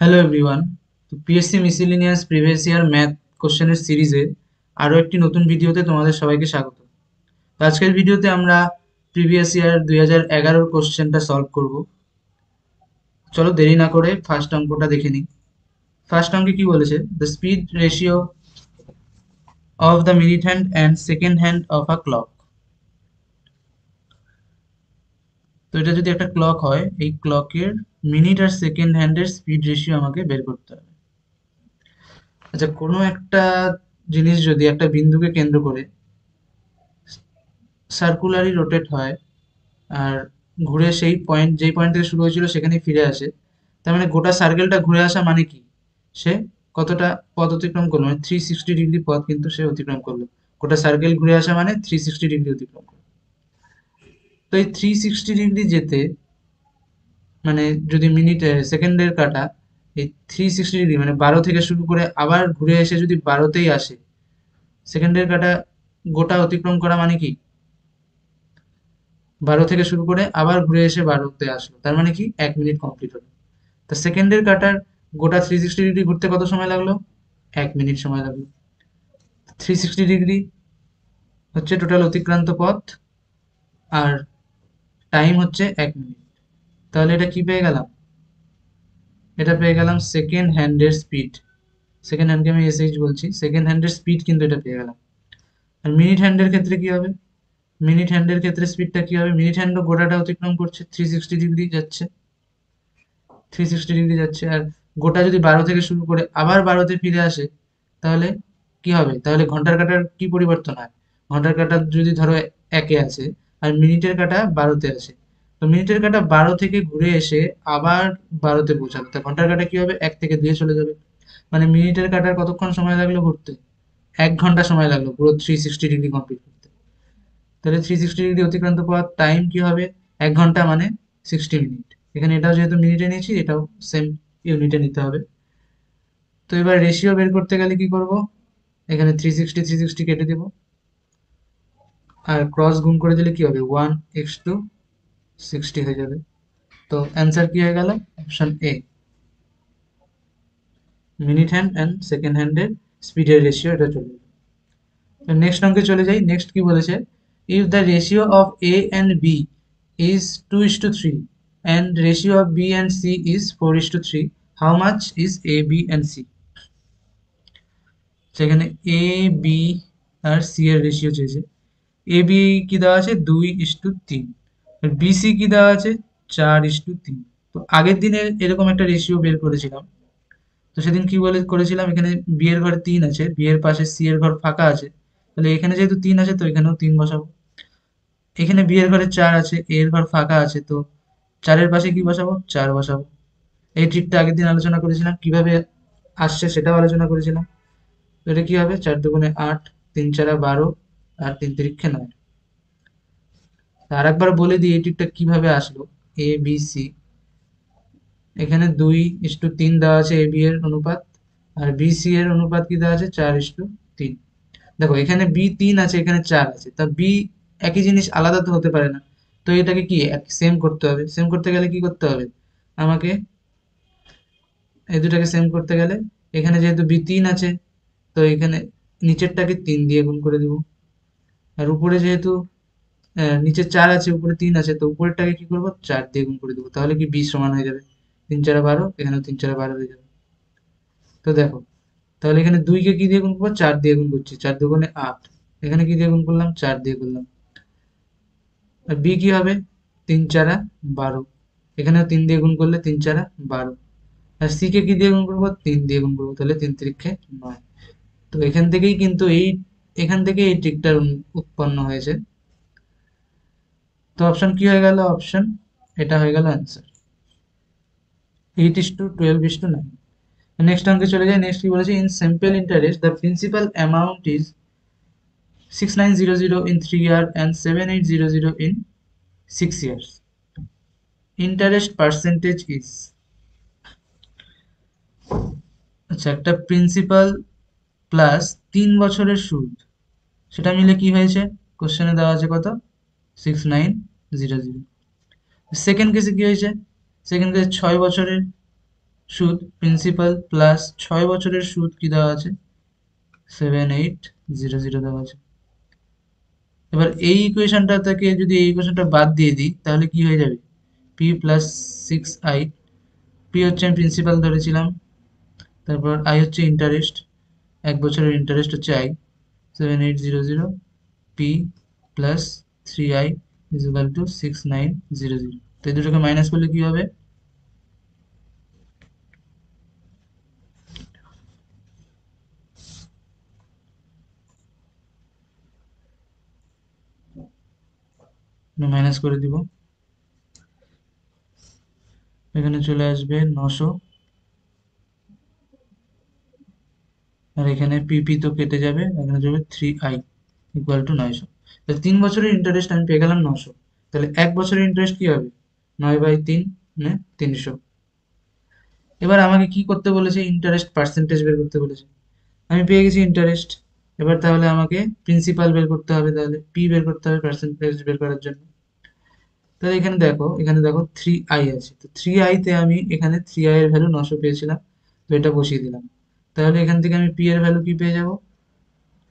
Hello everyone. তো PSC miscellaneous previous year math কোশ্চেনের সিরিজে আরও একটি নতুন ভিডিওতে তোমাদের সবাইকে স্বাগত। তো আজকের ভিডিওতে আমরা প্রিভিয়াস ইয়ার 2011-র কোশ্চেনটা সলভ করব। চলো দেরি না করে ফার্স্ট অঙ্কটা দেখে নিই। ফার্স্ট অঙ্কে কি বলেছে, the speed ratio of the minute hand and second hand of a clock. তো এটা যদি একটা ক্লক হয়, এই ক্লকের মিনিট আর সেকেন্ড হ্যান্ডের স্পিড রেশিও আমাকে বের করতে হবে। আচ্ছা, কোনো একটা জিনিস যদি একটা বিন্দুকে কেন্দ্র করে সার্কুলারই রোটেট হয় আর ঘুরে সেই পয়েন্ট, যেই পয়েন্ট থেকে শুরু হয়েছিল সেখানেই ফিরে আসে, তার মানে গোটা সার্কেলটা ঘুরে আসা মানে কি, সে কতটা পথ অতিক্রম করলো, মানে 360 ডিগ্রি পথ কিন্তু সে অতিক্রম করলো। গোটা সার্কেল ঘুরে আসা মানে 360 ডিগ্রি অতিক্রম করলো। তো এই 360 ডিগ্রি যেতে, মানে যদি মিনিট সেকেন্ডের কাটা, এই 360 ডিগ্রি মানে 12 থেকে শুরু করে আবার ঘুরে এসে যদি 12তেই আসে, সেকেন্ডের কাটা গোটা অতিক্রম করা মানে কি, 12 থেকে শুরু করে আবার ঘুরে এসে 12তে আসলো, তার মানে কি 1 মিনিট কমপ্লিট হলো। তা সেকেন্ডের কাটার গোটা 360 ডিগ্রি ঘুরতে কত সময় লাগলো? 1 মিনিট সময় লাগলো। 360 ডিগ্রি হচ্ছে টোটাল অতিক্রান্ত পথ, আর টাইম হচ্ছে 1 মিনিট। তাহলে এটা কি পেয়ে গেলাম? এটা পেয়ে গেলাম সেকেন্ড হ্যান্ডের স্পিড। সেকেন্ড হ্যান্ডকে আমি এসএইচ বলছি, সেকেন্ড হ্যান্ডের স্পিড কিন্তু এটা পেয়ে গেলাম। আর মিনিট হ্যান্ডের ক্ষেত্রে কি হবে? মিনিট হ্যান্ডের ক্ষেত্রে স্পিডটা কি হবে? মিনিট হ্যান্ডও গোটাটা অতিক্রম করছে, 360 ডিগ্রি যাচ্ছে, 360 ডিগ্রি যাচ্ছে। আর গোটা যদি 12 থেকে শুরু করে আবার 12তে ফিরে আসে, তাহলে কি হবে? তাহলে ঘন্টার কাঁটার কি পরিবর্তন হয়? ঘন্টার কাঁটা যদি ধরো 1-এ আছে আর মিনিটের কাঁটা 12তে আছে, তো মিনিটের কাঁটা 12 থেকে ঘুরে এসে আবার 12তে পৌঁছাবে, তা ঘন্টার কাঁটা কি হবে? 1 থেকে 2-এ চলে যাবে। মানে মিনিটের কাঁটার কতক্ষণ সময় লাগলো ঘুরতে? 1 ঘন্টা সময় লাগলো পুরো 360 ডিগ্রি কমপ্লিট করতে। তাহলে 360 ডিগ্রি অতিক্রান্ত পথ টাইম কি হবে? 1 ঘন্টা মানে 60 মিনিট। এখানে এটাও যেহেতু মিনিটে নিয়েছি, এটাও সেম ইউনিটে নিতে হবে। তো এবার রেশিও বের করতে গেলে কি করব? এখানে 360 কেটে দেব, আর ক্রস গুণ করে দিলে কি হবে? 1:60 হয়ে যাবে। তো অ্যান্সার কি হয়ে গেল? Option a, minute hand and second হ্যান্ডের স্পিডের রেশিও এটা চলে যাবে। নেক্সট অঙ্কে চলে যাই। নেক্সট কি বলেছে, if the ratio of A and B is 2:3 and ratio of b and c is 4:3, how much is a b and c? সেখানে এ বি আর সি এর রেশিও চেয়েছে। এ বি কি দেওয়া আছে? 2:3। বিসি কি দেওয়া আছে? 4:3। তো আগের দিনে এরকম একটা রেশিও বের করেছিলাম। তো সেদিন কি বলে করেছিলাম, এখানে বি এর ঘরে 3 আছে, বি এর পাশে সি এর ঘর ফাঁকা আছে, তাহলে এখানে যেহেতু 3 আছে তো এখানেও 3 বসাবো। এখানে বি এর ঘরে 4 আছে, এ এর ঘর ফাঁকা আছে, তো 4-এর পাশে কি বসাবো? 4 বসাবো। এই ট্রিকটা আগের দিন আলোচনা করেছিলাম, কিভাবে আসছে সেটাও আলোচনা করেছিলাম। তো এটা কি হবে? 4 দুগুণে 8, 3 4 12, আর 3 3 9। আর একবার বলে দিই এই ট্রিকটা কিভাবে আসলো। এ বি সি, এখানে 2:3 দেওয়া আছে এ বি এর অনুপাত, আর বি সি এর অনুপাত কি দেওয়া আছে? 4:3। দেখো এখানে বি 3 আছে, এখানে 4 আছে, তা বি একই জিনিস আলাদা তো হতে পারে না। তো এটাকে কি সেম করতে হবে। সেম করতে গেলে কি করতে হবে আমাকে? এই দুটাকে সেম করতে গেলে, এখানে যেহেতু বি 3 আছে, তো এখানে নিচেরটাকে 3 দিয়ে গুণ করে দিব। আর উপরে যেহেতু নিচে 4 আছে, উপরে 3 আছে, তো উপরেরটাকে কি করব? 4 দিয়ে গুণ করে দেবো, তাহলে কি 20 সমান হয়ে যাবে। 3 4 12, এখানেও 3 4 12 হয়ে যাবে। তো দেখো, তাহলে এখানে 2 কে কি দিয়ে গুণ করবো? 4 দিয়ে গুণ করছি, 4 দুগুণে 8। এখানে কি দিয়ে গুণ করলাম? 4 দিয়ে করলাম। আর বি কি হবে? 3 4 12, এখানেও 3 দিয়ে গুণ করলে 3 4 12। আর সি কে কি দিয়ে গুণ করবো? 3 দিয়ে গুণ করবো, তাহলে 3 3 9। তো এখান থেকেই কিন্তু এখান থেকে এই ট্রিকটার উৎপন্ন হয়েছে। তো অপশন কি হয়ে গেল? অপশন এটা হয়ে গেল অ্যান্সার, 8:12:9। নেক্সট অঙ্কে চলে যায়। নেক্সট কি বলেছে, in simple interest the principal amount is 6900 in 3 years and 7800 in 6 years. Interest percentage is, আচ্ছা একটা প্রিন্সিপাল প্লাস 3 বছরের সুদ, সেটা মিলে কি হয়েছে? কোশ্চেনে দেওয়া আছে কত? 6900। সেকেন্ড কেসে কি হয়েছে? সেকেন্ড কেসে 6 বছরের সুদ প্রিন্সিপাল প্লাস 6 বছরের সুদ কি দেওয়া আছে, 7800 দেওয়া আছে। এবার এই ইকুয়েশনটা থেকে যদি এই ইকুয়েশনটা বাদ দিয়ে দিই তাহলে কি হয়ে যাবে, পি প্লাস 6i। পি হচ্ছে আমি প্রিন্সিপাল ধরেছিলাম, তারপর আই হচ্ছে ইন্টারেস্ট, 1 বছরের ইন্টারেস্ট হচ্ছে I, 7800 P plus 3i is equal two 6900। তো এই দুটোকে মাইনাস করলে কি হবে, মাইনাস করে দিব, এখানে চলে আসবে 900, আর এখানে পিপি তো কেটে যাবে, এখানে যাবে 3i ইকুয়াল টু 900। তাহলে 3 বছরের ইন্টারেস্ট আমি পেয়ে গেলাম 900। তাহলে 1 বছরের ইন্টারেস্ট কি হবে, 9/3 মানে 300। এবার আমাকে কি করতে বলেছে, ইন্টারেস্ট পার্সেন্টেজ বের করতে বলেছে। আমি পেয়ে গেছি ইন্টারেস্ট। এবার তাহলে আমাকে প্রিন্সিপাল বের করতে হবে, তাহলে পি বের করতে হবে পার্সেন্টেজ বের করার জন্য। তাহলে এখানে দেখো 3i আছে, তো 3i তে আমি এখানে 3i এর ভ্যালু 900 পেয়েছিলাম, তো এটা বসিয়ে দিলাম। তাহলে এখান থেকে আমি পি এর ভ্যালু কি পেয়ে যাব,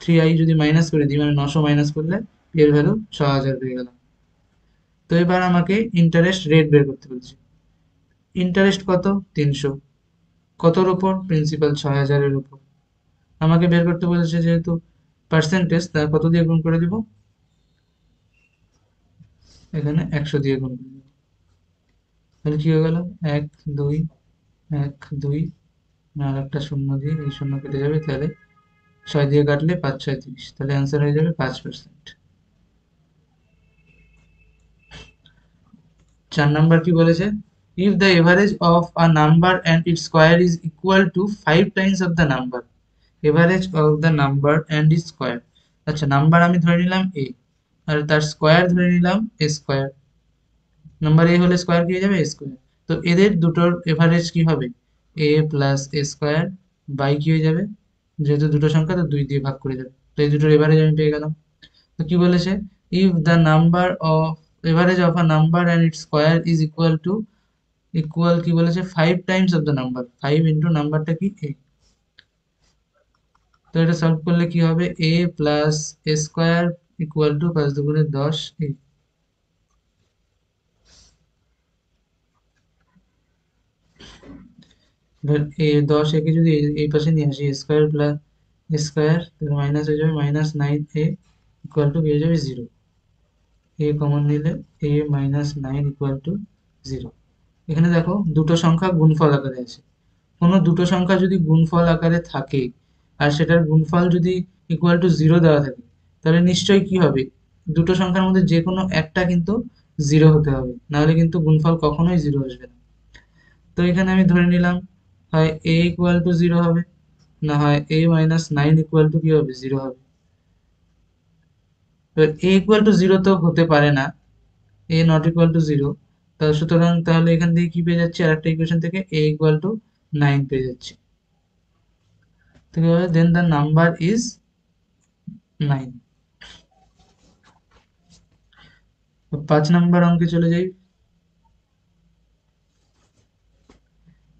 3i যদি মাইনাস করে দিই মানে 900 মাইনাস করলে পি এর ভ্যালু 6000 পেয়ে গেলাম। তো এবার আমাকে ইন্টারেস্ট রেট বের করতে বলছে। ইন্টারেস্ট কত, 300, কতর উপর, প্রিন্সিপাল 6000-এর উপর। আমাকে বের করতে বলেছে যেহেতু পার্সেন্টেজ, তার কত দিয়ে গুণ করে দিব, এখানে 100 দিয়ে গুণ করে দিব। তাহলে কি হয়ে গেল, 1 2 1 2, আর একটা শূন্য দিয়ে এই শূন্য কেটে যাবে, তাহলে 6 দিয়ে কাটলে 5 6 30, তাহলে অ্যান্সার হয়ে যাবে 5%। 4 নাম্বার কি বলেছে, if the average of a number and its square is equal to 5 times of the number, average of the number and its square. আচ্ছা, নাম্বার আমি ধরে নিলাম এ, আর তার স্কোয়ার ধরে নিলাম এ স্কোয়ার। নাম্বার এ হলে স্কোয়ার কি হয়ে যাবে, এ স্কোয়ার। তো এদের দুটোর এভারেজ কি হবে, a plus a square by কি হয়ে যাবে, যেহেতু দুটো সংখ্যা তো 2 দিয়ে ভাগ করে যাবে, তো এই দুটোর এভারেজ আমি পেয়ে গেলাম। তো কি বলেছে, if the number of average of a number and its square is equal to, equal কি বলেছে, 5 times of the number, 5 into নাম্বারটা কি এ। তো এটা সলভ করলে কি হবে, a plus a square equal to 5 2 10 a. এবার এ 10 একে যদি এই পাশে নিয়ে আসি, স্কোয়ার প্লাস স্কোয়ার, মাইনাস হয়ে যাবে, -9a ইকুয়াল টু হয়ে যাবে 0। এ কমন নিলে এ -9 ইকুয়াল টু 0। এখানে দেখো দুটো সংখ্যা গুণফল আকারে আছে। কোনো দুটো সংখ্যা যদি গুণফল আকারে থাকে আর সেটার গুণফল যদি ইকুয়াল টু 0 দেওয়া থাকে, তাহলে নিশ্চয়ই কি হবে, দুটো সংখ্যার মধ্যে যে কোনো একটা কিন্তু 0 হতে হবে, নাহলে কিন্তু গুণফল কখনোই 0 আসবে না। তো এখানে আমি ধরে নিলাম হয় এ ইকুয়াল টু 0 হবে, না হয় a-9 ইকুয়াল টু কি হবে, 0 হবে। এবার a ইকুয়াল টু 0 তো হতে পারে না, a নট ইকুয়াল টু 0। তা সুতরাং তাহলে এখান থেকে কি পেয়ে যাচ্ছি, আরেকটা ইকুয়েশন থেকে a ইকুয়াল টু 9 পেয়ে যাচ্ছি। তো কি হবে, দেন দ্য নাম্বার ইজ 9। 5 নাম্বার অঙ্কে চলে যাই।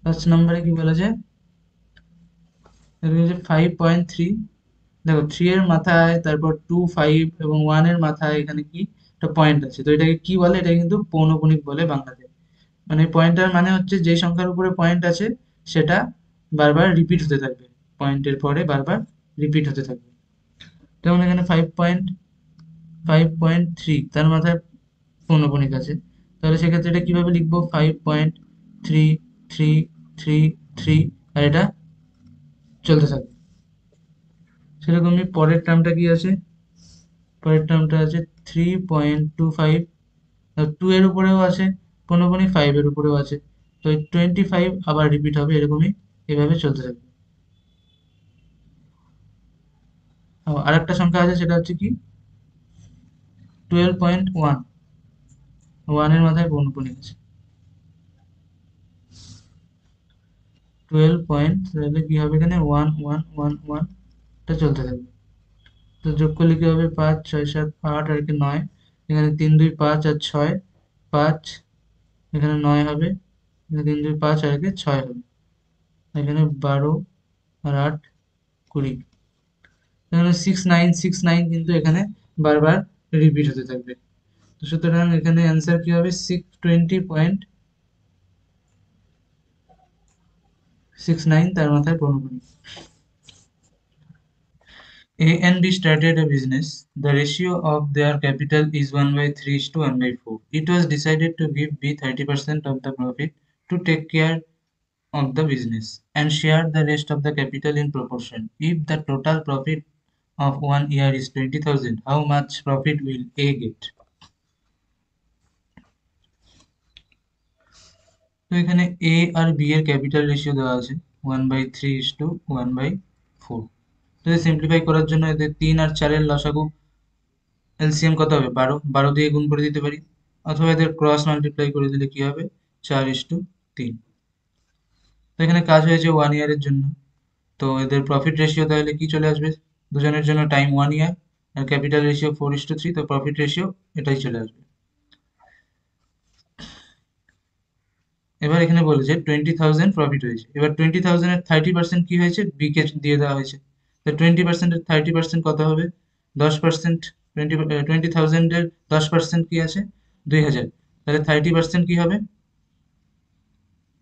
5 নাম্বারে কি বলেছে, 5.3। দেখো 3 এর মাথায়, তারপর 2 5 এবং 1 এর মাথায় এখানে কি একটা পয়েন্ট আছে, তো এটাকে কি বলে, এটা কিন্তু পৌনঃপুনিক বলে বাংলাতে। মানে পয়েন্টার মানে হচ্ছে যে সংখ্যার উপরে পয়েন্ট আছে সেটা বারবার রিপিট হতে থাকবে, পয়েন্টের পরে বারবার রিপিট হতে থাকবে। যেমন এখানে 5.3 তার মাথায় পৌনঃপুনিক আছে, তাহলে সেক্ষেত্রে এটা কিভাবে লিখবো, 5.33333, আর এটা চলতে থাকবে। সেরকমই পরের টার্মটা কি আছে, পরের টার্মটা আছে 3.25, 2 এর উপরেও আছে পৌনঃপুনিক, 5 এর উপরেও আছে, তো 25 আবার রিপিট হবে, এরকমই এভাবে চলতে থাকবে। আরেকটা সংখ্যা আছে সেটা হচ্ছে কি 12.1, 1 এর মাথায় পৌনঃপুনিক আছে 12 তাহলে কি হবে, এখানে 1 1 1 1, এটা চলতে থাকবে। তো যোগ করলে কি হবে, 5 6 7 8 আর কি 9, এখানে 3 2 5 আর 6, 5, এখানে 9 হবে, এখানে 3 2 5 আর কি 6 হবে। এখানে 12 আর 8 20, এখানে 6969 কিন্তু এখানে বারবার রিপিট হতে থাকবে। তো সুতরাং এখানে অ্যান্সার কি হবে, 620.69 তার মাথায় 15। A and B started a business. The ratio of their capital is 1/3 is to 1/4. It was decided to give B 30% of the profit to take care of the business and share the rest of the capital in proportion. If the total profit of 1 year is 20,000, how much profit will A get? তো এখানে A R B এর capital ratio দেওয়া আছে 1/3 is to 1/4। যদি simplify করার জন্য এদের 3 আর 4 এর লসাগু এলসিএম কত হবে, 12, 12 দিয়ে গুণ করে দিতে পারি, অথবা এদের ক্রস মাল্টিপ্লাই করে দিলে কি হবে, 4:3। তো এখানে কাজ হয়েছে 1 ইয়ারের জন্য, তো এদের প্রফিট রেশিও তাহলে কি চলে আসবে, দুজনের জন্য টাইম 1 ইয়ার আর ক্যাপিটাল রেশিও 4:3, তো প্রফিট রেশিও এটাই চলে আসবে। এবার এখানে বলেছে 20,000 প্রফিট হয়েছে, এবার 20,000 এর 30% কি হয়েছে, বি কে দিয়ে দেওয়া হয়েছে। তো 20% এর 30% কত হবে, 10%। 20,000 এর 10% কি আছে, 2,000। তাহলে 30% কি হবে,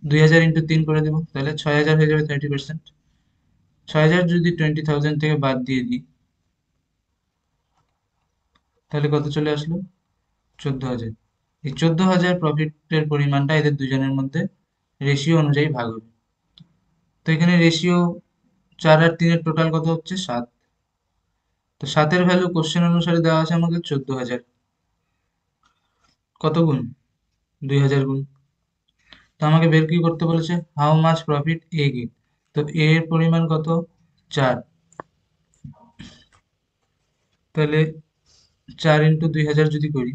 2,000 ইন্টু 3 করে দেবো, তাহলে 6,000 হয়ে যাবে 30%। 6,000 যদি 20,000 থেকে বাদ দিয়ে দিই, তাহলে কত চলে আসলো, 14,000। এই 14,000 প্রফিটের পরিমাণটা এদের দুজনের মধ্যে রেশিও অনুযায়ী ভাগ হবে। তো এখানে রেশিও 4 আর 3 এর টোটাল কত হচ্ছে, 7। তো 7 এর ভ্যালু কোশ্চেন অনুসারে দেওয়া আছে আমাদের 14,000, কত গুণ, 2,000 গুণ। তো আমাকে বের কি করতে বলেছে, how much profit A get. তো এ এর পরিমাণ কত, 4। তাহলে 4 ইন্টু 2,000 যদি করি,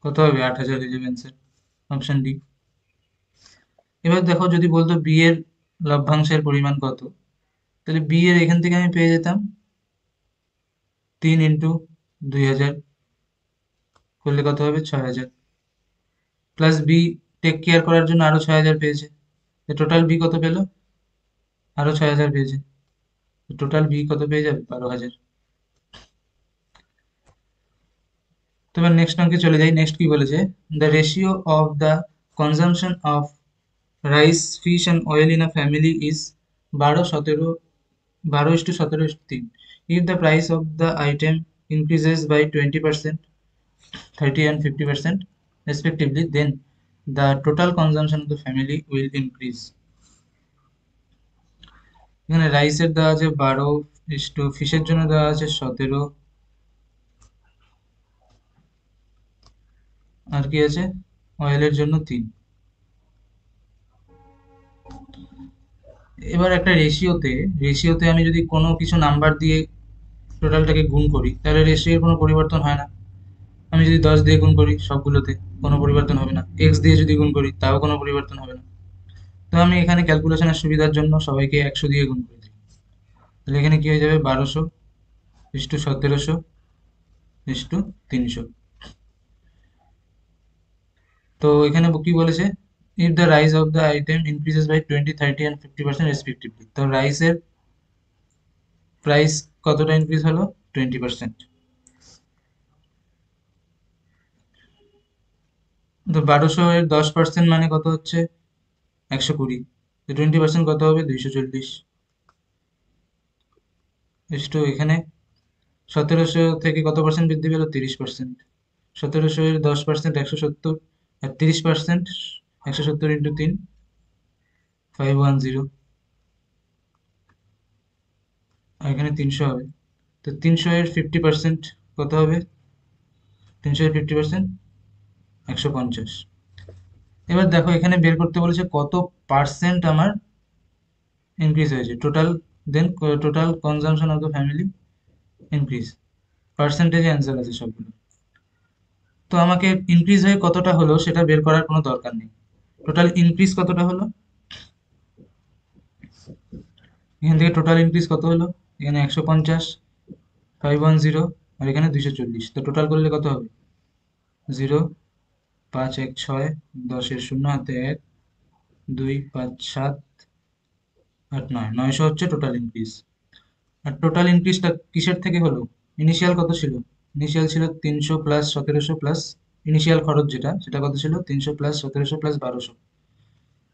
কত হবে, 8,000 হয়ে যাবে অ্যান্সার, অপশন ডি। এবার দেখো যদি বলতো বি এর লভ্যাংশের পরিমাণ কত, তাহলে বি এর এখান থেকে আমি পেয়ে যেতাম 3 ইন্টু 2,000 করলে কত হবে, 6,000, প্লাস বি টেক কেয়ার করার জন্য আরো 6,000 পেয়েছে, টোটাল বি কত পেলো, আরো 6,000 পেয়েছে, টোটাল বি কত পেয়ে যাবে, 12,000। তো এবার নেক্সট অঙ্কে চলে যাই। নেক্সট কি বলেছে, the ratio of the consumption of rice, fish and oil in a family is 12-17, 12:17:3। If the price of the item increases by 20%, 30 and 50% respectively, then the total consumption of the family will increase. এখানে রাইসের দেওয়া আছে 12, ফিশের জন্য দেওয়া আছে 17, আর কি আছে, অয়েলের জন্য 3। এবার একটা রেশিওতে আমি যদি কোনো কিছু নাম্বার দিয়ে টোটালটাকে গুণ করি, তাহলে রেশিওর কোনো পরিবর্তন হয় না। আমি যদি 10 দিয়ে গুণ করি সবগুলোতে, কোনো পরিবর্তন হবে না। এক্স দিয়ে যদি গুণ করি তাও কোনো পরিবর্তন হবে না। তো আমি এখানে ক্যালকুলেশনের সুবিধার জন্য সবাইকে 100 দিয়ে গুণ করে দিই, তাহলে এখানে কি হয়ে যাবে, 1200:1700:300। তো এখানে কি বলেছে, if the rice of the item increases by 20, 30 and 50% respectively. তো রাইসের প্রাইস কতটা ইনক্রিজ হলো, 20%। তো 1200 এর 10% মানে কত হচ্ছে, 120। তো 20% কত হবে, 240। এখানে 1700 থেকে কত পার্সেন্ট বৃদ্ধি পেলো, 30%। 1700 এর 10% 170, আর 30% 170 ইন্টু 3, 510। আর এখানে 300 হবে। তো 300 এর 50% কত হবে, 300 এর 50% 150। এবার দেখো এখানে বের করতে বলেছে কত পার্সেন্ট আমার ইনক্রিজ হয়েছে, total, then total consumption of the family increase, পার্সেন্টেজে অ্যান্সার আছে সবগুলো। তো আমাকে ইনক্রিজ হয়ে কতটা হলো সেটা বের করার কোনো দরকার নেই, টোটাল ইনক্রিজ কতটা হলো, এখান থেকে টোটাল ইনক্রিজ কত হলো, এখানে 150, 510, আর এখানে 240। তো টোটাল করলে কত হবে, 0, 5, 1, 6, 10 এর শূন্য হাতে 1, 2, 5, 7, আর 900 হচ্ছে টোটাল ইনক্রিজ। আর টোটাল ইনক্রিজটা কিসের থেকে হলো? ইনিশিয়াল কত ছিল? ইনিশিয়াল ছিল 300 প্লাস 1700 প্লাস ইনিশিয়াল খরচ যেটা, সেটা কত ছিল? 300 প্লাস 1700 প্লাস 1200।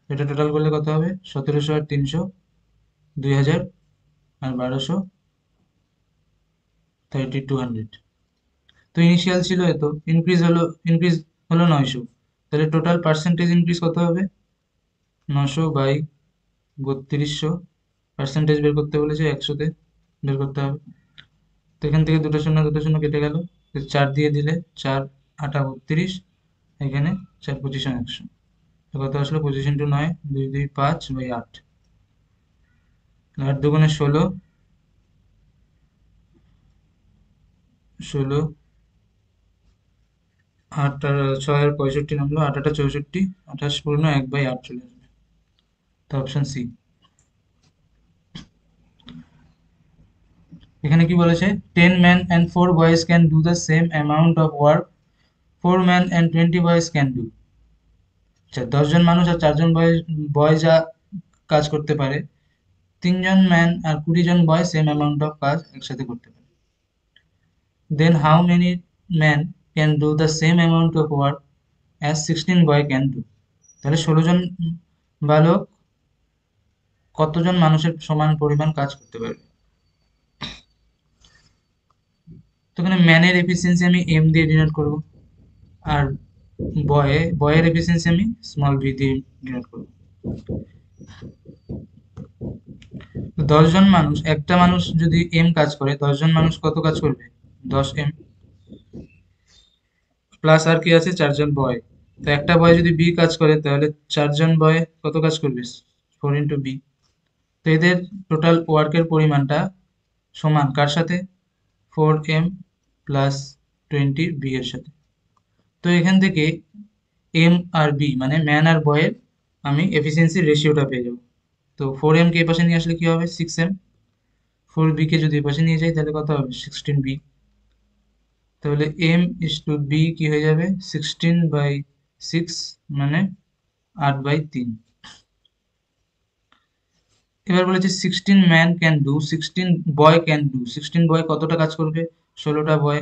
এটা টোটাল করলে কত হবে? 1700 আর 300 2000, আর 1200 3200। তো ইনিশিয়াল ছিল এত, ইনক্রিজ হলো 900, তাহলে টোটাল পার্সেন্টেজ ইনক্রিজ কত হবে? 900 বাই 3200, পার্সেন্টেজ বের করতে বলেছে 100-তে বের করতে হবে। তো এখান থেকে দুটো শূন্য কেটে গেল, 4 দিয়ে দিলে 4 8 32, এখানে 4 25 100, তো কত আসলো? 25 × 9 2 2 5/8, 8 দুগুণে 16, 16 8 আর 6 আর 65 নামলো, 8 8 64, 28 পূর্ণ 1/8 চলে আসবে। তো অপশন সি। এখানে কি বলেছে? 10 men and 4 boys can do the same amount of work 4 men and 20 boys can do। আচ্ছা, 10 জন মানুষ আর 4 জন বয় যা কাজ করতে পারে, 3 জন ম্যান আর 20 জন বয় সেম অ্যামাউন্ট অফ কাজ একসাথে করতে পারে। Then how many man can do the same amount of work as 16 boy can do. তাহলে 16 জন বালক কতজন মানুষের সমান পরিমাণ কাজ করতে পারবে? তো এখানে ম্যানের এফিসিয়েন্সি আমি এম দিয়ে ডিনোট করব, আর বয়ের এফিসিয়েন্সি আমি স্মল ভি দিয়ে ডিনোট করব। 10 জন মানুষ, একটা মানুষ যদি এম কাজ করে, 10 জন মানুষ কত কাজ করবে? 10 এম, প্লাস আর কি আছে? 4 জন বয়। তো একটা বয় যদি বি কাজ করে, তাহলে 4 জন বয় কত কাজ করবে? 4 × বি। তো এদের টোটাল ওয়ার্কের পরিমাণটা সমান কার সাথে? 4 এম প্লাস 20 বি এর সাথে। তো এখান থেকে এম আর বি মানে ম্যান আর বয়ের আমি এফিসিয়েন্সি রেশিওটা পেয়ে যাবো। তো 4 এম কে এপাশে নিয়ে আসলে কি হবে? 6 এম। 4 বি কে যদি এপাশে নিয়ে যাই তাহলে কত হবে? 16 বি। তাহলে m/b কি হয়ে যাবে? 16/6 মানে 8/3। এবার বলেছে 16 man can do, 16 boy can do. 16 বয় কতটা কাজ করবে? 16টা বয়।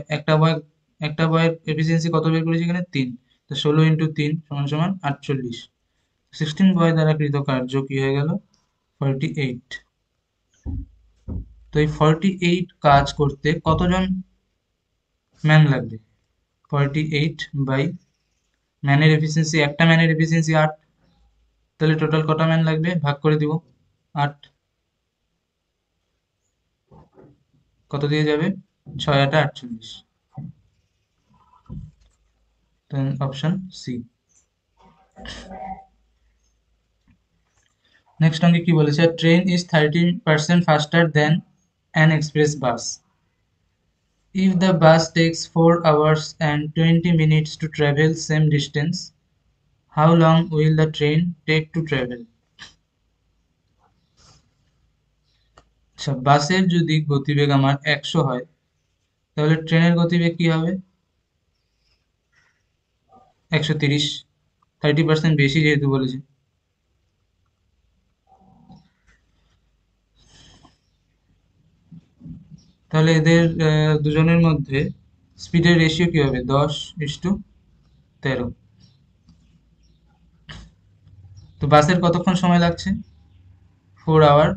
একটা বয়ের এফিসিয়েন্সি কত বের করেছি এখানে? 3। তো 16 × 3 সমান সমান 48। 16 বয় দ্বারা কৃত কার্য কি হয়ে গেল? 48। তো এই 48 কাজ করতে কতজন ম্যান লাগবে? 48 বাই ম্যানের এফিসিয়েন্সি, একটা ম্যানের এফিসিয়েন্সি 8, তাহলে টোটাল কটা ম্যান লাগবে? ভাগ করে দিব 8, কত দিয়ে যাবে? 6 8 48। Option C. নেক্সট অঙ্কে কি বলেছে? Train is 30% faster than an express bus. If the bus takes 4 hours and 20 minutes to travel same distance, how long will the train take to travel? আচ্ছা, বাসের যদি গতিবেগ আমার 100 হয়, তাহলে ট্রেনের গতিবেগ কি হবে? 130। 30% বেশি যেহেতু বলেছে। তাহলে এদের দুজনের মধ্যে স্পিডের রেশিও কি হবে? 10:13। তো বাসের কতক্ষণ সময় লাগছে? 4 hour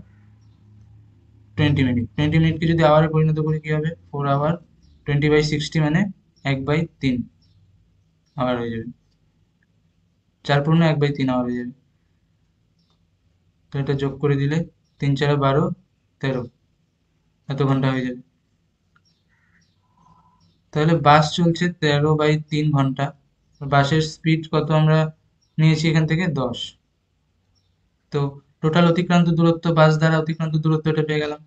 20 মিনিট। 20 মিনিটকে যদি আওয়ারে পরিণত করি কি হবে? 4 hour 20/60 মানে 1/3 আওয়ার হয়ে যাবে। 4 পূর্ণ 1/3 আওয়ার হয়ে যাবে। তো এটা যোগ করে দিলে 3 4 12 13, এত ঘন্টা হয়ে যাবে। তাহলে বাস চলছে 13/3 ঘন্টা। বাসের স্পিড কত আমরা নিয়েছি এখান থেকে? 10। তো টোটাল অতিক্রান্ত দূরত্ব, বাস দ্বারা অতিক্রান্ত দূরত্ব এটা পেয়ে গেলাম।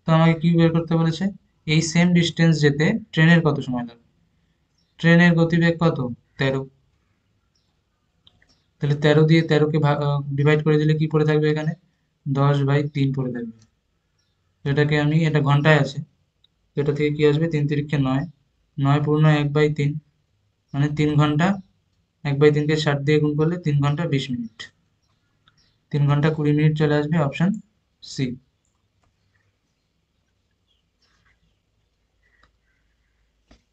তো আমাকে কি বের করতে বলেছে? এই সেম ডিস্টেন্স যেতে ট্রেনের কত সময় লাগবে? ট্রেনের গতিবেগ কত? 13। তাহলে 13 দিয়ে 13কে ডিভাইড করে দিলে কি পড়ে থাকবে এখানে? 10/3 পড়ে থাকবে। তো এটাকে আমি, এটা ঘন্টায় আছে, তো এটা থেকে কি আসবে? 3 তিরিক্ষে 9, 9 পূর্ণ 1/3 মানে 3 ঘন্টা। 1/3কে 60 দিয়ে গুণ করলে 3 ঘন্টা 20 মিনিট। 3 ঘন্টা 20 মিনিট চলে আসবে অপশন সি।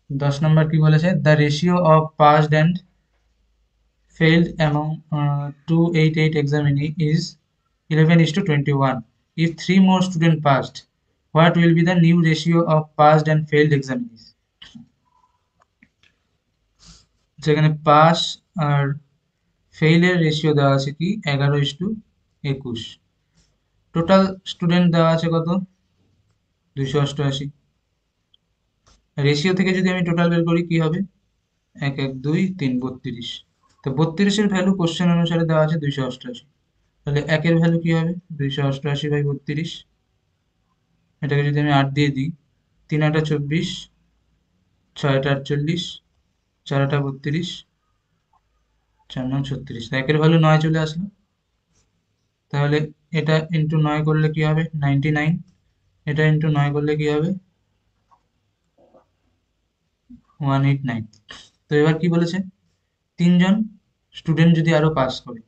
10 নম্বর কি বলেছে, the ratio of passed and failed among 288 examinee is 11:21. If three more students passed, what will be the new ratio of passed and failed examinees? যেখানে পাস আর ফেইলের রেশিও দেওয়া আছে কি 11:21। Total student দেওয়া আছে কত, 288। Ratio থেকে যদি আমি টোটাল বের করি কি হবে, 1 1 2 3 32। তো 32-এর ভ্যালু কোশ্চেন অনুসারে দেওয়া আছে 288। তাহলে একের ভ্যালু কি হবে, 288/32। এটাকে যদি আমি 8 দিয়ে দিই, 3 8 24, 6 48, 4 32, 4 36। একের ভ্যালু 9 চলে আসলো। তাহলে এটা ইন্টু 9 করলে কি হবে, 99। এটা ইন্টু 9 করলে কি হবে, 189। তো এবার কি বলেছে, তিনজন স্টুডেন্ট যদি আরো পাস করে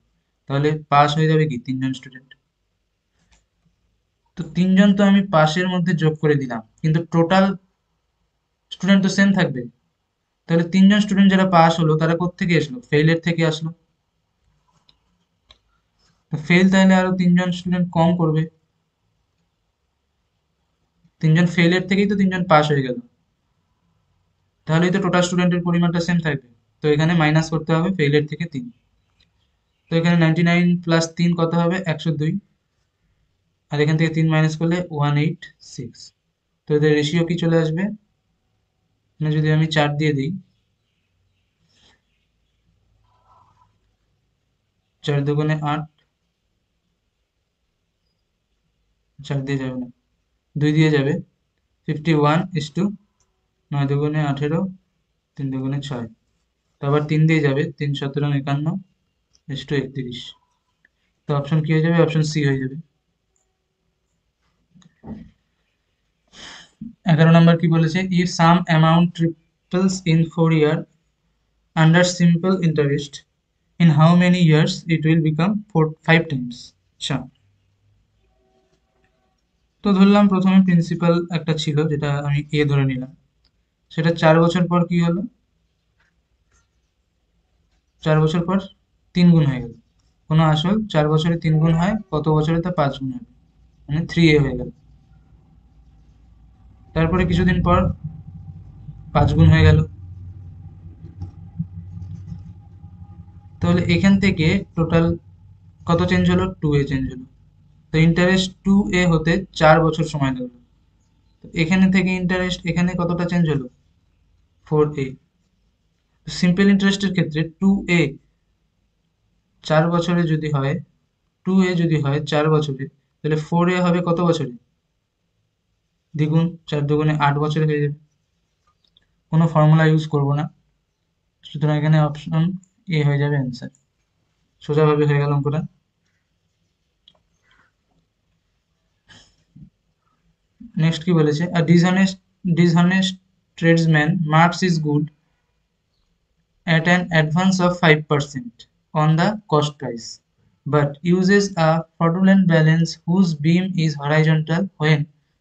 তাহলে পাস হয়ে যাবে কি 3জন স্টুডেন্ট। তো 3জন তো আমি পাসের মধ্যে যোগ করে দিলাম, কিন্তু টোটাল স্টুডেন্ট তো সেম থাকবে। তাহলে 3জন স্টুডেন্ট যারা পাস হলো তারা কোত্থেকে আসলো, ফেইলের থেকে আসলো। তো ফেল তাহলে আরো 3জন স্টুডেন্ট কম করবে, 3জন ফেলের থেকেই তো 3জন পাস হয়ে গেল। তাহলেই তো টোটাল স্টুডেন্টের পরিমাণটা সেম থাকবে। তো এখানে মাইনাস করতে হবে ফেলের থেকে 3। তো এখানে 99 প্লাস 3 কত হবে, 102। আর এখান থেকে 3 মাইনাস করলে 186। তো এদের রেশিও কি চলে আসবে, মানে যদি আমি 4 দিয়ে দিই, 4 দুগুণে 8, 4 দিয়ে যাবে না, 2 দিয়ে যাবে, 51:, 9 দুগুণে 18, 3 দুগুণে 6। তো আবার 3 দিয়ে যাবে, 3 17 51:31। তো অপশন কি হয়ে যাবে, অপশন সি হয়ে যাবে। 11 নম্বর কি বলেছে, if some amount ট্রিপলস in 4 year under simple interest, in how many years it will become 5 times? আচ্ছা, তো ধরলাম প্রথমে প্রিন্সিপাল একটা ছিল যেটা আমি এ ধরে নিলাম, সেটা 4 বছর পর কি হলো, 4 বছর পর 3 গুণ হয়ে গেল। কোনো আসল 4 বছরে 3 গুণ হয়, কত বছরে তা 5 গুণ হবে, মানে 3a হয়ে গেল। তারপরে কিছুদিন পর 5 গুণ হয়ে গেল। তাহলে এখান থেকে টোটাল কত চেঞ্জ হলো, 2a চেঞ্জ হলো। তো ইন্টারেস্ট 2a হতে 4 বছর সময় লাগলো। তো এখানে থেকে ইন্টারেস্ট এখানে কতটা চেঞ্জ হলো, 4a। সিম্পল ইন্টারেস্টের ক্ষেত্রে 2a 4 বছরে যদি হয়, 2a যদি হয় 4 বছরে, তাহলে 4a হবে কত বছরে, দ্বিগুণ, 4 দুগুণে 8 বছরে হয়ে যাবে। কোনো ফর্মুলা ইউজ করব না, সুতরাং এখানে অপশন এ হয়ে যাবে অ্যান্সার। সোজাভাবে হয়ে গেল অঙ্কটা। নেক্সট কি বলেছে, a dishonest tradesman marks is good at an advance of 5% on the cost price, but uses a fraudulent balance whose beam is horizontal when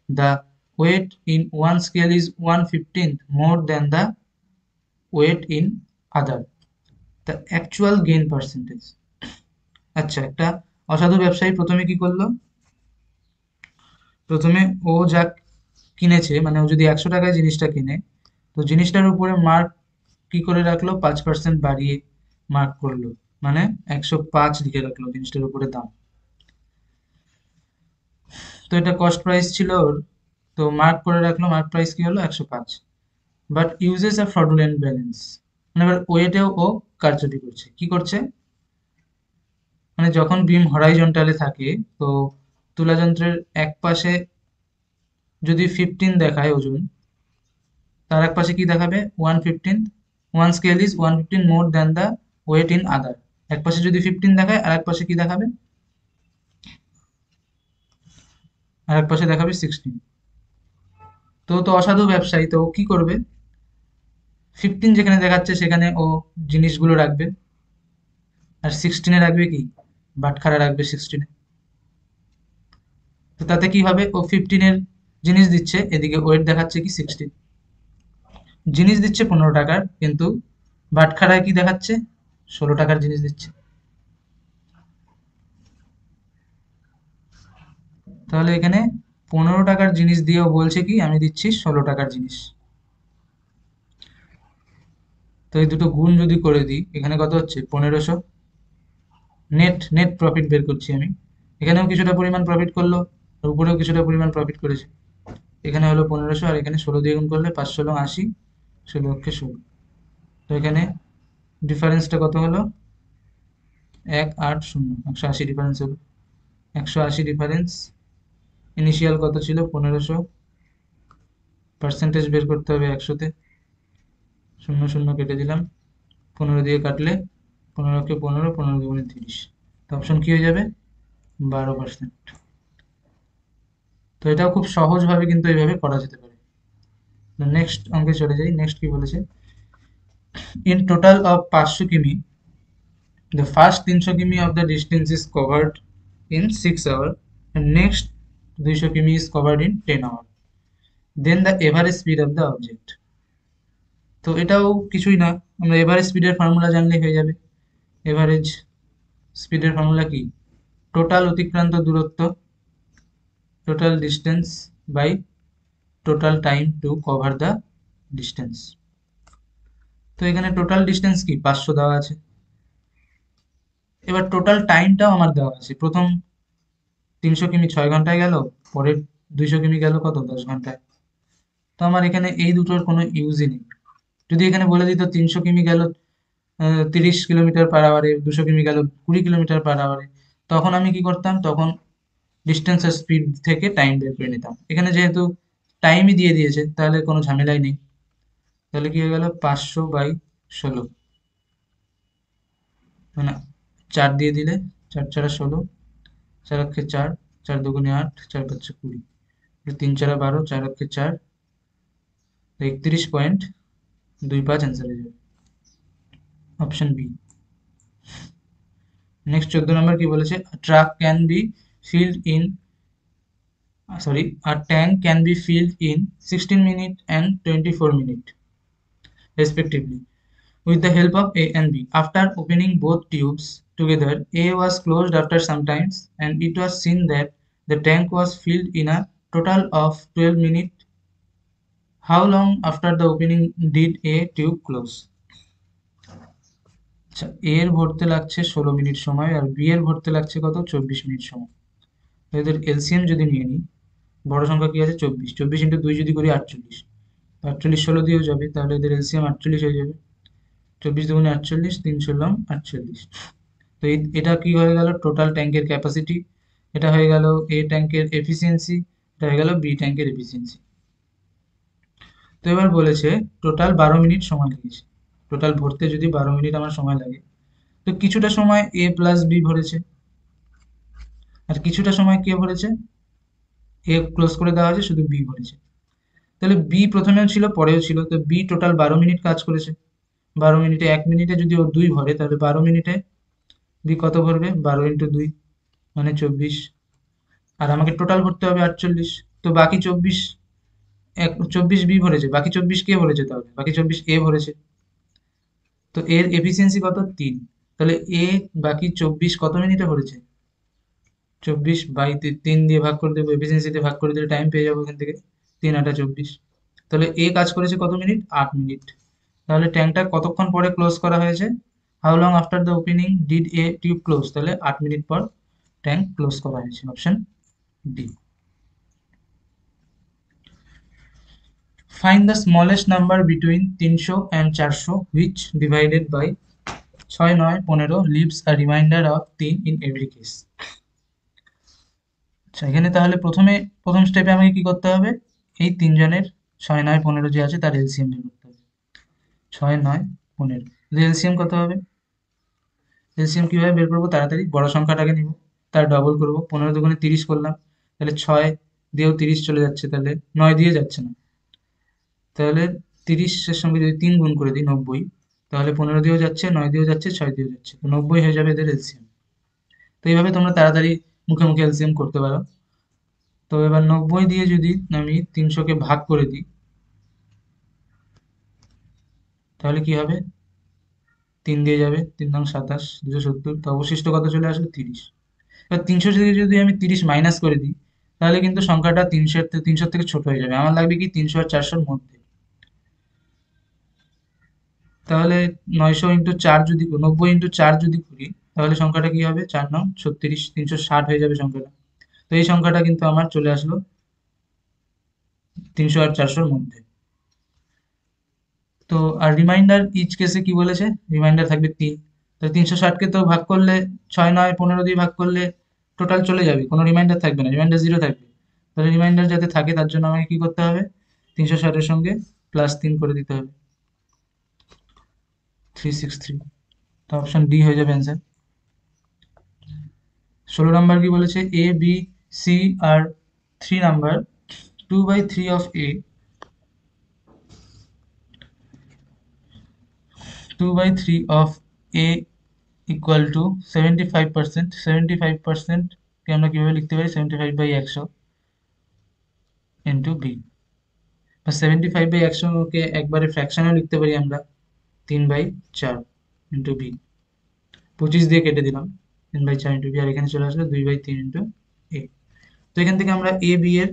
the weight in one scale is 1/15 more than the weight in other. The actual gain percentage. আচ্ছা, একটা অসাধু ব্যবসায়ী প্রথমে কি করলো, প্রথমে ও যা কিনেছে, মানে ও যদি 100 টাকায় জিনিসটা কিনে, তো জিনিসটার উপরে মার্ক কি করে রাখলো, 5% বাড়িয়ে মার্ক করলো, মানে 105 লিখে রাখলো জিনিসটার উপরে দাম। তো এটা কস্ট প্রাইস ছিল ওর, তো মার্ক করে রাখলো, মার্ক প্রাইস কি হলো 105। But uses a fraudulent balance, মানে এবার ওয়েটেও ও কারচুপি করছে। কি করছে, মানে যখন বিম হরাইজন্টালে থাকে, তো তুলা যন্ত্রের এক পাশে যদি 15 দেখায় ওজন, তার এক পাশে কি দেখাবে, 1/15। One scale is 1/15 more than the weight in other. এক পাশে যদি 15 দেখায়, আর এক পাশে কি দেখাবে, আর এক পাশে দেখাবে 16। তো তো অসাধু ব্যবসায়ী, তো ও কি করবে, 15 যেখানে দেখাচ্ছে সেখানে ও জিনিসগুলো রাখবে, আর 16-এ রাখবে কি বাটখারা রাখবে 16-এ। তো তাতে কি হবে, ও 15-এর জিনিস দিচ্ছে, এদিকে ওয়েট দেখাচ্ছে কি 16। জিনিস দিচ্ছে 15 টাকার, কিন্তু বাটখারায় কি দেখাচ্ছে, 16 টাকার জিনিস দিচ্ছে। তাহলে এখানে 15 টাকার জিনিস দিয়েও বলছে কি আমি দিচ্ছি 16 টাকার জিনিস। তো এই দুটো গুণ যদি করে দিই, এখানে কত হচ্ছে 1500। নেট নেট প্রফিট বের করছি আমি। এখানেও কিছুটা পরিমাণ প্রফিট করলো, আর উপরেও কিছুটা পরিমাণ প্রফিট করেছে। এখানে হলো 1500, আর এখানে 16 দিয়ে গুণ করলে 5 × 80, 16 × 16। তো এখানে ডিফারেন্সটা কত হলো, 180, 180 ডিফারেন্স হলো। 180 ডিফারেন্স, ইনিশিয়াল কত ছিল 1500, পার্সেন্টেজ বের করতে হবে 100-তে। 0 0 কেটে দিলাম, 15 দিয়ে কাটলে 15 কে 15, 15 দুগুণে 30। তো অপশন কি হয়ে যাবে, 12%। তো এটাও খুব সহজভাবে কিন্তু এইভাবে করা যেতে পারে। নেক্সট অঙ্কে চলে যাই। নেক্সট কি বলেছে, ইন টোটাল অফ 500 কিমি, the first 300 কিমি of the distance is covered in 6 hours, and next 200 কিমি is covered in 10 hours, then the average speed of the object. তো এটাও কিছুই না, আমরা এভারেজ স্পিডের ফর্মুলা জানলেই হয়ে যাবে। এভারেজ স্পিডের ফর্মুলা কি, টোটাল অতিক্রান্ত দূরত্ব, total distance by total time to cover the distance. তো এখানে টোটাল ডিস্টেন্স কি 500 দেওয়া আছে, এবার টোটাল টাইমটাও আমার দেওয়া আছে। প্রথম 300 কিমি 6 ঘন্টায় গেল, পরের 200 কিমি গেল কত 10 ঘন্টায়। তো আমার এখানে এই দুটোর কোনো ইউজই নেই। যদি এখানে বলে দিত 300 কিমি গেল 30 কিলোমিটার পার আওয়ারে, 200 কিমি গেল 20 কিলোমিটার পার আওয়ারে, তখন আমি কি করতাম, তখন ডিস্টেন্স আর স্পিড থেকে টাইম বের করে নিতাম। এখানে যেহেতু টাইমই দিয়ে দিয়েছে, তাহলে কোনো ঝামেলাই নেই। তাহলে কি হয়ে গেল 500/16, মানে 4 দিয়ে দিলে, 4 4 16, 4 4 4, 4 2 8, 4 5 20, 3 4 12, 4 4, 31.25 অ্যান্সার হয়ে যাবে, অপশন বি। নেক্সট 14 নম্বর কি বলেছে, truck can be field in a tank can be filled in 16 minutes and 24 minutes respectively with the help of A and B. After opening both tubes together, A was closed after some time, and it was seen that the tank was filled in a total of 12 minutes. How long after the opening did A tube close? আচ্ছা, A এর ভরতে লাগছে 16 minute সময়, আর B এর ভরতে লাগছে কত 24 minute সময়। তো এদের এলসিএম যদি নিয়ে নিই, বড় সংখ্যা কি আছে 24, 24 ইন্টু 2 যদি করি 48, 48 16 দিয়েও যাবে, তাহলে এদের এলসিএম 48 হয়ে যাবে। 24 দুগুণে 48, 3 ষোলো 48। তো এটা কি হয়ে গেল, টোটাল ট্যাঙ্কের ক্যাপাসিটি। এটা হয়ে গেল এ ট্যাঙ্কের এফিসিয়েন্সি, এটা হয়ে গেল বি ট্যাঙ্কের এফিসিয়েন্সি। তো এবার বলেছে টোটাল 12 মিনিট সময় লেগেছে। টোটাল ভরতে যদি 12 মিনিট আমার সময় লাগে, তো কিছুটা সময় এ প্লাস বি ভরেছে, আর কিছুটা সময় কে ভরেছে, এ ক্লোজ করে দেওয়া হয়েছে, শুধু বি ভরেছে। তাহলে বি প্রথমেও ছিল পরেও ছিল, তো বি টোটাল 12 মিনিট কাজ করেছে। 12 মিনিটে 1 মিনিটে যদি ও 2 ভরে, তাহলে 12 মিনিটে বি কত ভরবে, 12 × 2 মানে 24। আর আমাকে টোটাল ভরতে হবে 48। তো বাকি 24, 24 বি ভরেছে, বাকি 24 কে ভরেছে, তাহলে বাকি 24 এ ভরেছে। তো এর এফিসিয়েন্সি কত 3, তাহলে এ বাকি 24 কত মিনিটে ভরেছে, 24/3 দিয়ে ভাগ করে দেবো, এফিসিয়েন্সিতে ভাগ করে দিলে টাইম পেয়ে যাবো এখান থেকে, 3 8 24। তাহলে এ কাজ করেছে কত মিনিট, 8 মিনিট। তাহলে ট্যাঙ্কটা কতক্ষণ পরে ক্লোজ করা হয়েছে, how long after the opening did A tube close, তাহলে 8 মিনিট পর ট্যাঙ্ক ক্লোজ করা হয়েছে, option D. Find the smallest number between 300 and 400 which divided by 6 9 15 leaves a remainder of 3 in every case. আচ্ছা, এখানে তাহলে প্রথম স্টেপে আমাকে কি করতে হবে, এই তিনজনের 6 9 15 যে আছে তার এলসিএম বের করতে হবে। 6 9 15, এলসিএম কত হবে, এলসিএম কিভাবে বের করবো, তাড়াতাড়ি বড় সংখ্যাটাকে নিব, তার ডবল করব, 15 দুগুণে 30 করলাম, তাহলে 6 দিয়েও 30 চলে যাচ্ছে, তাহলে 9 দিয়ে যাচ্ছে না, তাহলে 30-এর সঙ্গে যদি 3 গুণ করে দিই 90, তাহলে 15 দিয়েও যাচ্ছে, 9 দিয়েও যাচ্ছে, 6 দিয়েও যাচ্ছে, তো 90 হয়ে যাবে এদের এলসিএম। তো এইভাবে তোমরা তাড়াতাড়ি মুখে মুখে এলসিএম করতে পারো। তো এবার 90 দিয়ে যদি আমি 300-কে ভাগ করে দিই, তাহলে কি হবে? 3 দিয়ে যাবে, 3 নং 27, 270, তো অবশিষ্ট কত চলে আসবে? 30। এবার 300 থেকে যদি আমি 30 মাইনাস করে দিই, তাহলে কিন্তু সংখ্যাটা 300 থেকে ছোট হয়ে যাবে। আমার লাগবে কি 300 আর 400-র মধ্যে। তাহলে 900 ইন্টু 4 যদি 90 ইন্টু 4 যদি করি, তাহলে সংখ্যাটা কি হবে? 4 9 36, 360 হয়ে যাবে সংখ্যাটা। তো এই সংখ্যাটা কিন্তু আমার চলে আসলো 300 আর 400-র মধ্যে। তো আর রিমাইন্ডার ইচ কেসে কি বলেছে? রিমাইন্ডার থাকবে 3। তো 360-কে তো ভাগ করলে 6 9 15 দিয়ে ভাগ করলে টোটাল চলে যাবে, কোনো রিমাইন্ডার থাকবে না, রিমাইন্ডার 0 থাকবে। তাহলে রিমাইন্ডার যাতে থাকে তার জন্য আমাকে কি করতে হবে? 360-এর সঙ্গে +3 করে দিতে হবে, 363। তো অপশন ডি হয়ে যাবে অ্যান্সার। 16 নম্বর কি বলেছে? এ বি সি আর 3 number, 2/3 of a, 2/3 of a equal to 75%। 75% কে আমরা কিভাবে লিখতে পারি? 75/100 ইন্টু বি। 75/100-কে একবারে ফ্র্যাকশনেও লিখতে পারি আমরা, 3/4 ইন্টু বি। 25 দিয়ে কেটে দিলাম, 3/4 ইন্টু বি, আর এখানে চলে আসলো 2/3 ইন্টু এ। তো এখান থেকে আমরা এ বি এর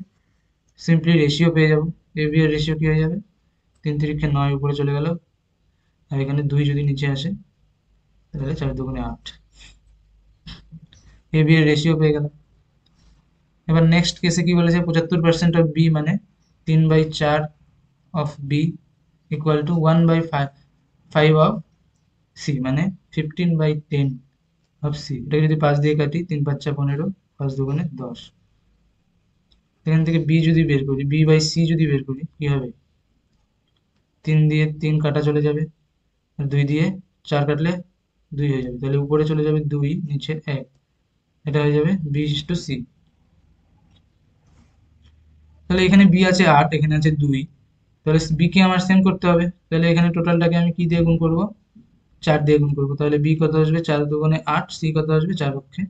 সিম্পলি রেশিও পেয়ে যাবো। এ বি এর রেশিও কি হয়ে যাবে? 3 3 9 উপরে চলে গেল, আর এখানে 2 যদি নিচে আসে, তাহলে 4 2 8। এ বি এর রেশিও পেয়ে গেলাম। এবার নেক্সট কেসে কি বলেছে? 75% অফ বি মানে 3/4 of B equal to 1/5 of C, মানে 15/10 অফ সি। এটাকে যদি 5 দিয়ে কাটি, 3 5 15, 5 2 10। এখান থেকে বি যদি বের করি, বি বাই সি যদি বের করি, কি হবে? 3 দিয়ে 3 কাটা চলে যাবে, আর 2 দিয়ে 4 কাটলে 2 হয়ে যাবে, তাহলে উপরে চলে যাবে 2, নিচে 1। এটা হয়ে যাবে বি টু সি। তাহলে এখানে বি আছে 8, এখানে আছে 2, তাহলে বি কে আমার সেম করতে হবে। তাহলে এখানে টোটালটাকে আমি কি দিয়ে গুণ করব? 4 দিয়ে গুণ করব। তাহলে বি কত আসবে? 4 2 8, সি কত আসবে? 4 পক্ষে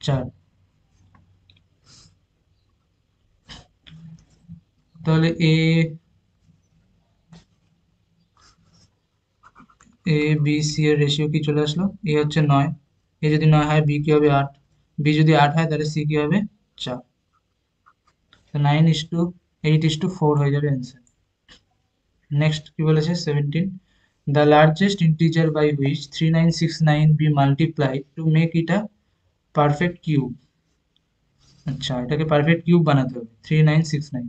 4। তাহলে এ বি সি এর রেশিও কি চলে আসলো? এ হচ্ছে 9, এ যদি 9 হয় বি কি হবে? 8, বি যদি 8 হয় তাহলে সি কি হবে? 4। তো 9:8:4 হয়ে যাবে অ্যান্সার। নেক্সট কি বলেছে? 17, the largest integer by which 3969 be multiply to make it a perfect cube. আচ্ছা, এটাকে পারফেক্ট কিউব বানাতে হবে 3969।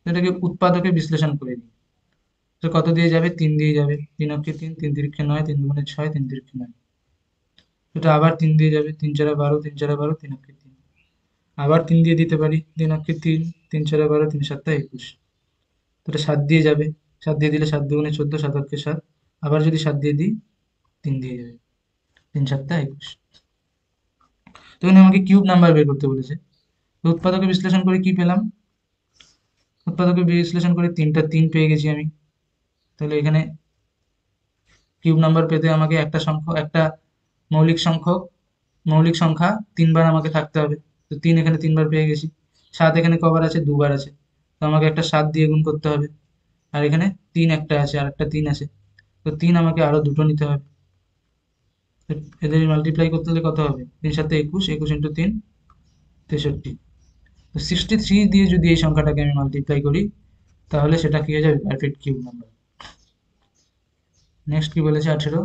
এটাকে উৎপাদকে বিশ্লেষণ করে দিই। তো কত দিয়ে যাবে? 3 দিয়ে যাবে, 3 অক্ষে 3, 3 তিরিক্ষে 9, 3 2 6, 3 তিরিক্ষে 9। এটা আবার 3 দিয়ে যাবে, 3 4 12, 3 4 12, 3 অক্ষে 3। আবার 3 দিয়ে দিতে পারি, 3 অক্ষে 3, 3 4 12, 3 7 21। তো এটা 7 দিয়ে যাবে, 7 দিয়ে দিলে 7 2 14, 7 অক্ষে 7। আবার যদি 7 দিয়ে দিই, 3 দিয়ে যাবে, 3 7 21। তো এখানে আমাকে কিউব নাম্বার বের করতে বলেছে। তো উৎপাদকে বিশ্লেষণ করে কি পেলাম? উৎপাদকে বিশ্লেষণ করে 3টা 3 পেয়ে গেছি আমি। তাহলে এখানে কিউব নাম্বার পেতে আমাকে একটা মৌলিক সংখ্যা 3 বার আমাকে থাকতে হবে। তো 3 এখানে 3 বার পেয়ে গেছি। 7 এখানে কবার আছে? 2 বার আছে। তো আমাকে একটা 7 দিয়ে গুণ করতে হবে। আর এখানে 3 একটা আছে, আর একটা 3 আছে। তো 3 আমাকে আরো দুটো নিতে হবে। তো এদের মাল্টিপ্লাই করতে হলে কত হবে? 3 7 21, 21 ইন্টু 3 63। তো 63 দিয়ে যদি এই সংখ্যাটাকে আমি মাল্টিপ্লাই করি, তাহলে সেটা কি হয়ে যাবে? Perfect cube number. নেক্সট কি বলেছে? 18,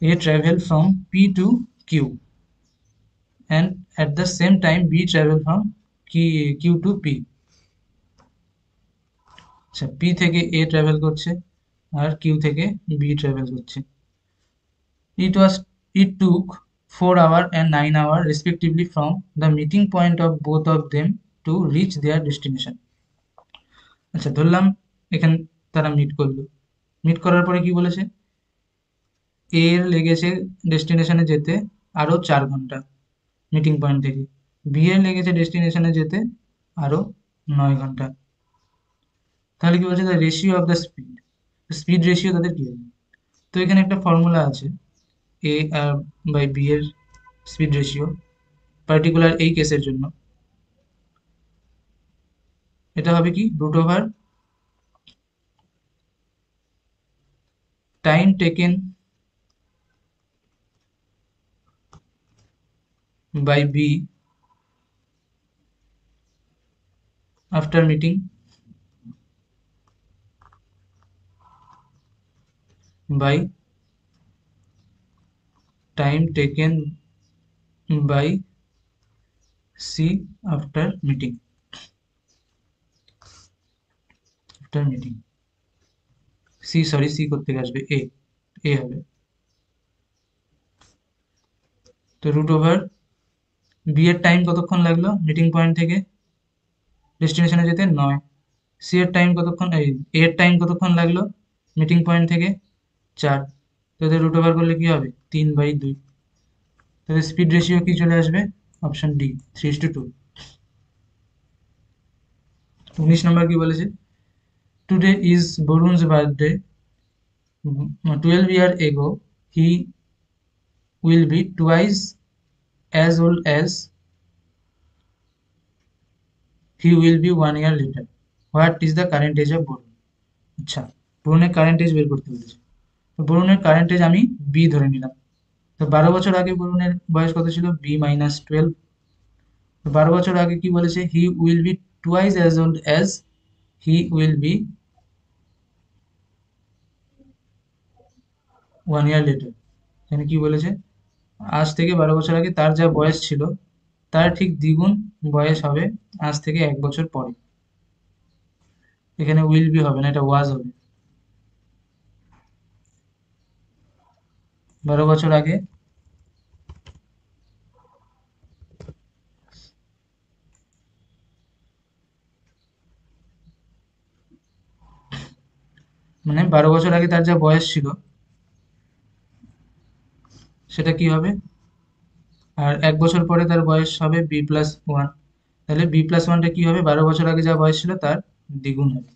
a travel from p to q and at the same time b travel from q to p। আচ্ছা, p থেকে a ট্রাভেল করছে, আর q থেকে b ট্রাভেল করছে। It took 4 hours and 9 hours respectively from the meeting point of both of them to reach their destination। আচ্ছা, ধরলাম এখানে তারা meet করলো। মিট করার পরে কি বলেছে? এ এর লেগেছে ডেস্টিনেশনে যেতে আরো 4 ঘন্টা মিটিং পয়েন্ট থেকে, বি এর লেগেছে ডেস্টিনেশনে যেতে আরো 9 ঘন্টা। তাহলে কি বলছে? The ratio of the speed, speed ratio তাদের কি হবে? তো এখানে একটা ফর্মুলা আছে, এ বাই বি এর স্পিড রেশিও পার্টিকুলার এই কেসের জন্য, এটা হবে কি root over time taken by B after meeting by time taken by C after meeting C করতে আসবে এ হবে। তো রুট ওভার বি এর টাইম কতক্ষণ লাগলো মিটিং পয়েন্ট থেকে ডেস্টিনেশনে যেতে 9, সি এর টাইম কতক্ষণ, এই এ এর টাইম কতক্ষণ লাগলো মিটিং পয়েন্ট থেকে 4, তো এদের রুট ওভার করলে কি হবে 3/2, তাহলে স্পিড রেশিও কি চলে আসবে অপশন ডি 3:2। 19 নম্বর কি বলেছে, today is Varun's birthday, 12 year ago he will be twice as old as he will be 1 year later. What is the current age of Varun? আচ্ছা, বরুণের কারেন্ট এজ বের করতে বলেছে। তো বরুণের কারেন্ট এজ আমি বি ধরে নিলাম। তো 12 বছর আগে বরুণের বয়স কত ছিল, B-12। তো 12 বছর আগে কি বলেছে, he will be twice as old as he will be 1 year letter. এখানে কি বলেছে, আজ থেকে 12 বছর আগে তার যা বয়স ছিল তার ঠিক দ্বিগুণ বয়স হবে আজ থেকে 1 বছর পরে। এখানে উইল বি হবে না, এটা ওয়াজ হবে। 12 বছর আগে মানে 12 বছর আগে তার যা বয়স ছিল সেটা কি হবে, আর 1 বছর পরে তার বয়স হবে B+1, তাহলে B+1টা কি হবে, 12 বছর আগে যা বয়স ছিল তার দ্বিগুণ হবে।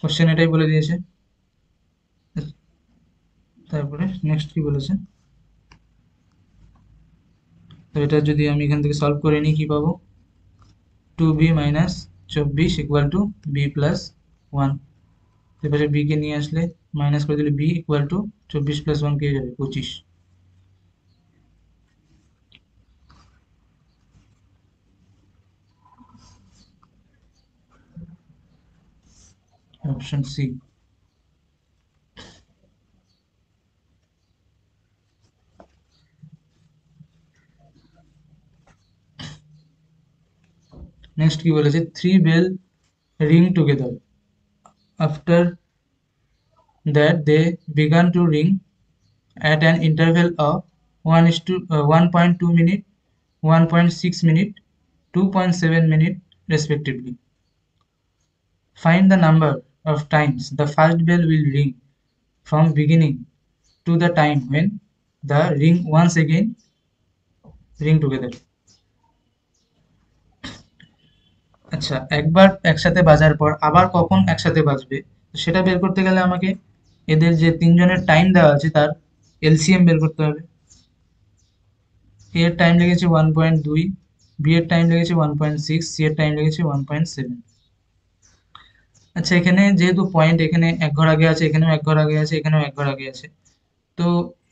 কোশ্চেন এটাই বলে দিয়েছে। তারপরে নেক্সট কি বলেছে, তো এটা যদি আমি এখান থেকে সলভ করে নিই কি পাবো, 2B - 24 = B+1। এবারে বি কে নিয়ে আসলে মাইনাস করে দিলে B = 24 + 1 কে যাবে 25। Option C. নেক্সট কি বলেছে, 3 bell ring together, after that they began to ring at an interval of 1:2 minute, 1.6 minute, 2.7 minute respectively. Find the number of times the first bell will ring from beginning to the time when the ring once again ring together. আচ্ছা, একবার একসাথে বাজার পর আবার কখন একসাথে বাজবে সেটা বের করতে গেলে আমাকে এদের যে তিনজনের টাইম দেওয়া আছে তার এলসিএম বের করতে হবে। এ এর টাইম লেগেছে 1.2, বি এর টাইম লেগেছে 1.6, সি এর টাইম লেগেছে 1.7। আচ্ছা, এখানে যেহেতু পয়েন্ট এখানে এক ঘর আগে আছে, এখানেও এক ঘর আগে আছে, এখানেও এক ঘর আগে আছে, তো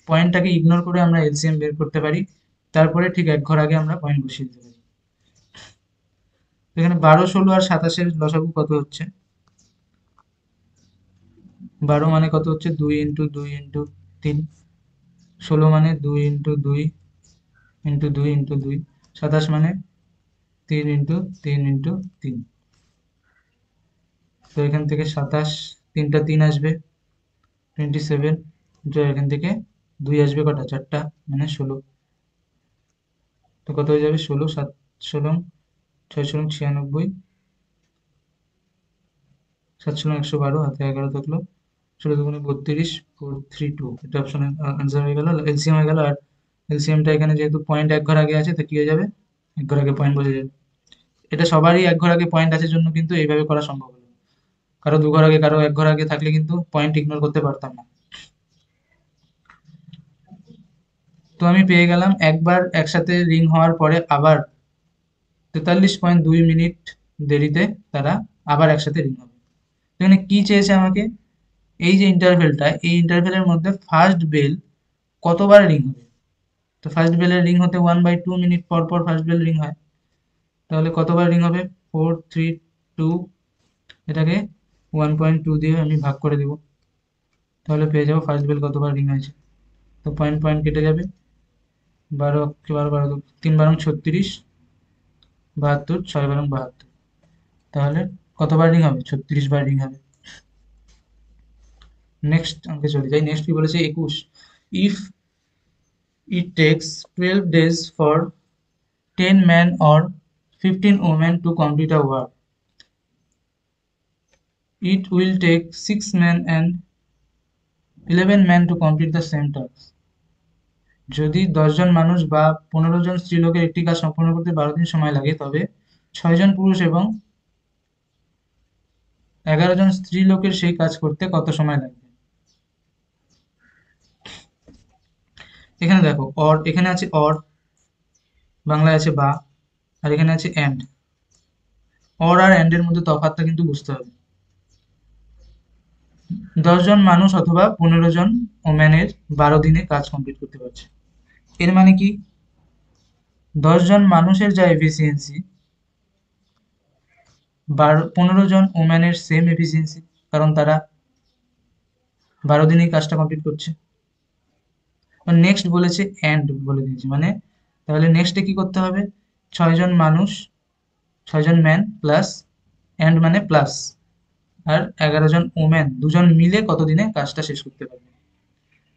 পয়েন্টটাকে ইগনোর করে আমরা এলসিএম বের করতে পারি, তারপরে ঠিক এক ঘর আগে আমরা পয়েন্ট বসিয়ে দিতে পারি। এখানে 12, 16 আর 27-এর লসাগু কত হচ্ছে, 12 মানে কত হচ্ছে 2 × 2 × 3, 16 মানে 2 × 2 × 2 × 2, 27 মানে 3 × 3 × 3। তো এখান থেকে 27, 3টা 3 আসবে 27, এখান থেকে 2 আসবে কটা, 4টা মানে 16। তো কত হয়ে যাবে 16, 7 16, 6 16 96, 7 16 112, হাতে 11 থাকলো, 16 × 2 = 32, 432, এটা অপশনের আনসার হয়ে গেল, এলসিএম হয়ে গেল। আর এলসিএমটা এখানে যেহেতু পয়েন্ট এক ঘর আগে আছে তো কি হয়ে যাবে, এক ঘর আগে পয়েন্ট বসে যাবে। এটা সবারই এক ঘর আগে পয়েন্ট আছে জন্য কিন্তু এইভাবে করা সম্ভব হলো, কারো দু ঘর আগে কারো এক ঘর আগে থাকলে কিন্তু পয়েন্ট ইগনোর করতে পারতাম না। তো আমি পেয়ে গেলাম একবার একসাথে রিং হওয়ার পরে আবার 43.2 মিনিট দেরিতে তারা আবার একসাথে রিং হবে। এখানে কি চেয়েছে আমাকে, এই যে ইন্টারভেলটা, এই ইন্টারভেলের মধ্যে ফার্স্ট বেল কতবার রিং হবে। তো ফার্স্ট বেলের রিং হতে 1/2 মিনিট পর পর ফার্স্ট বেল রিং হয়, তাহলে কতবার রিং হবে, 4 3 2, এটাকে 1.2 দিয়ে আমি ভাগ করে দিব, তাহলে পেয়ে যাবো ফার্স্ট বেল কতবার রিং হয়েছে। তো পয়েন্ট পয়েন্ট কেটে যাবে, 12 3 12 36, 72, 6 12 72, তাহলে কতবার রিং হবে, 36 বার রিং হবে। নেক্সট অঙ্কে চলে যাই। নেক্সট কি বলেছে, 21, if it takes 12 days for 10 men or 15 women to complete a work, it will take 6 men and 11 men to complete the same task. যদি 10 জন মানুষ বা 15 জন স্ত্রীলোকের একটি কাজ সম্পন্ন করতে 12 দিন সময় লাগে, তবে 6 জন পুরুষ এবং 11 জন স্ত্রীলোকের সেই কাজ করতে কত সময় লাগবে। এখানে দেখো অর, এখানে আছে অর, বাংলায় আছে বা, আর এখানে আছে অ্যান্ড। অর আর অ্যান্ড এর মধ্যে তফাৎটা কিন্তু বুঝতে হবে। 10 জন মানুষ অথবা 15 জন ওম্যানের 12 দিনে কাজ কমপ্লিট করতে পারছে। এর মানে কি, 10 জন মানুষের যা এফিসিয়েন্সি, 15 জন ওম্যানের সেম এফিসিয়েন্সি, কারণ তারা 12 দিনেই কাজটা কমপ্লিট করছে। নেক্সট বলেছে অ্যান্ড বলে দিয়েছে, মানে তাহলে নেক্সটে কি করতে হবে, 6 জন মানুষ, 6 জন ম্যান প্লাস অ্যান্ড মানে প্লাস, আর 11 জন ওম্যান, দুজন মিলে কতদিনে কাজটা শেষ করতে পারবে।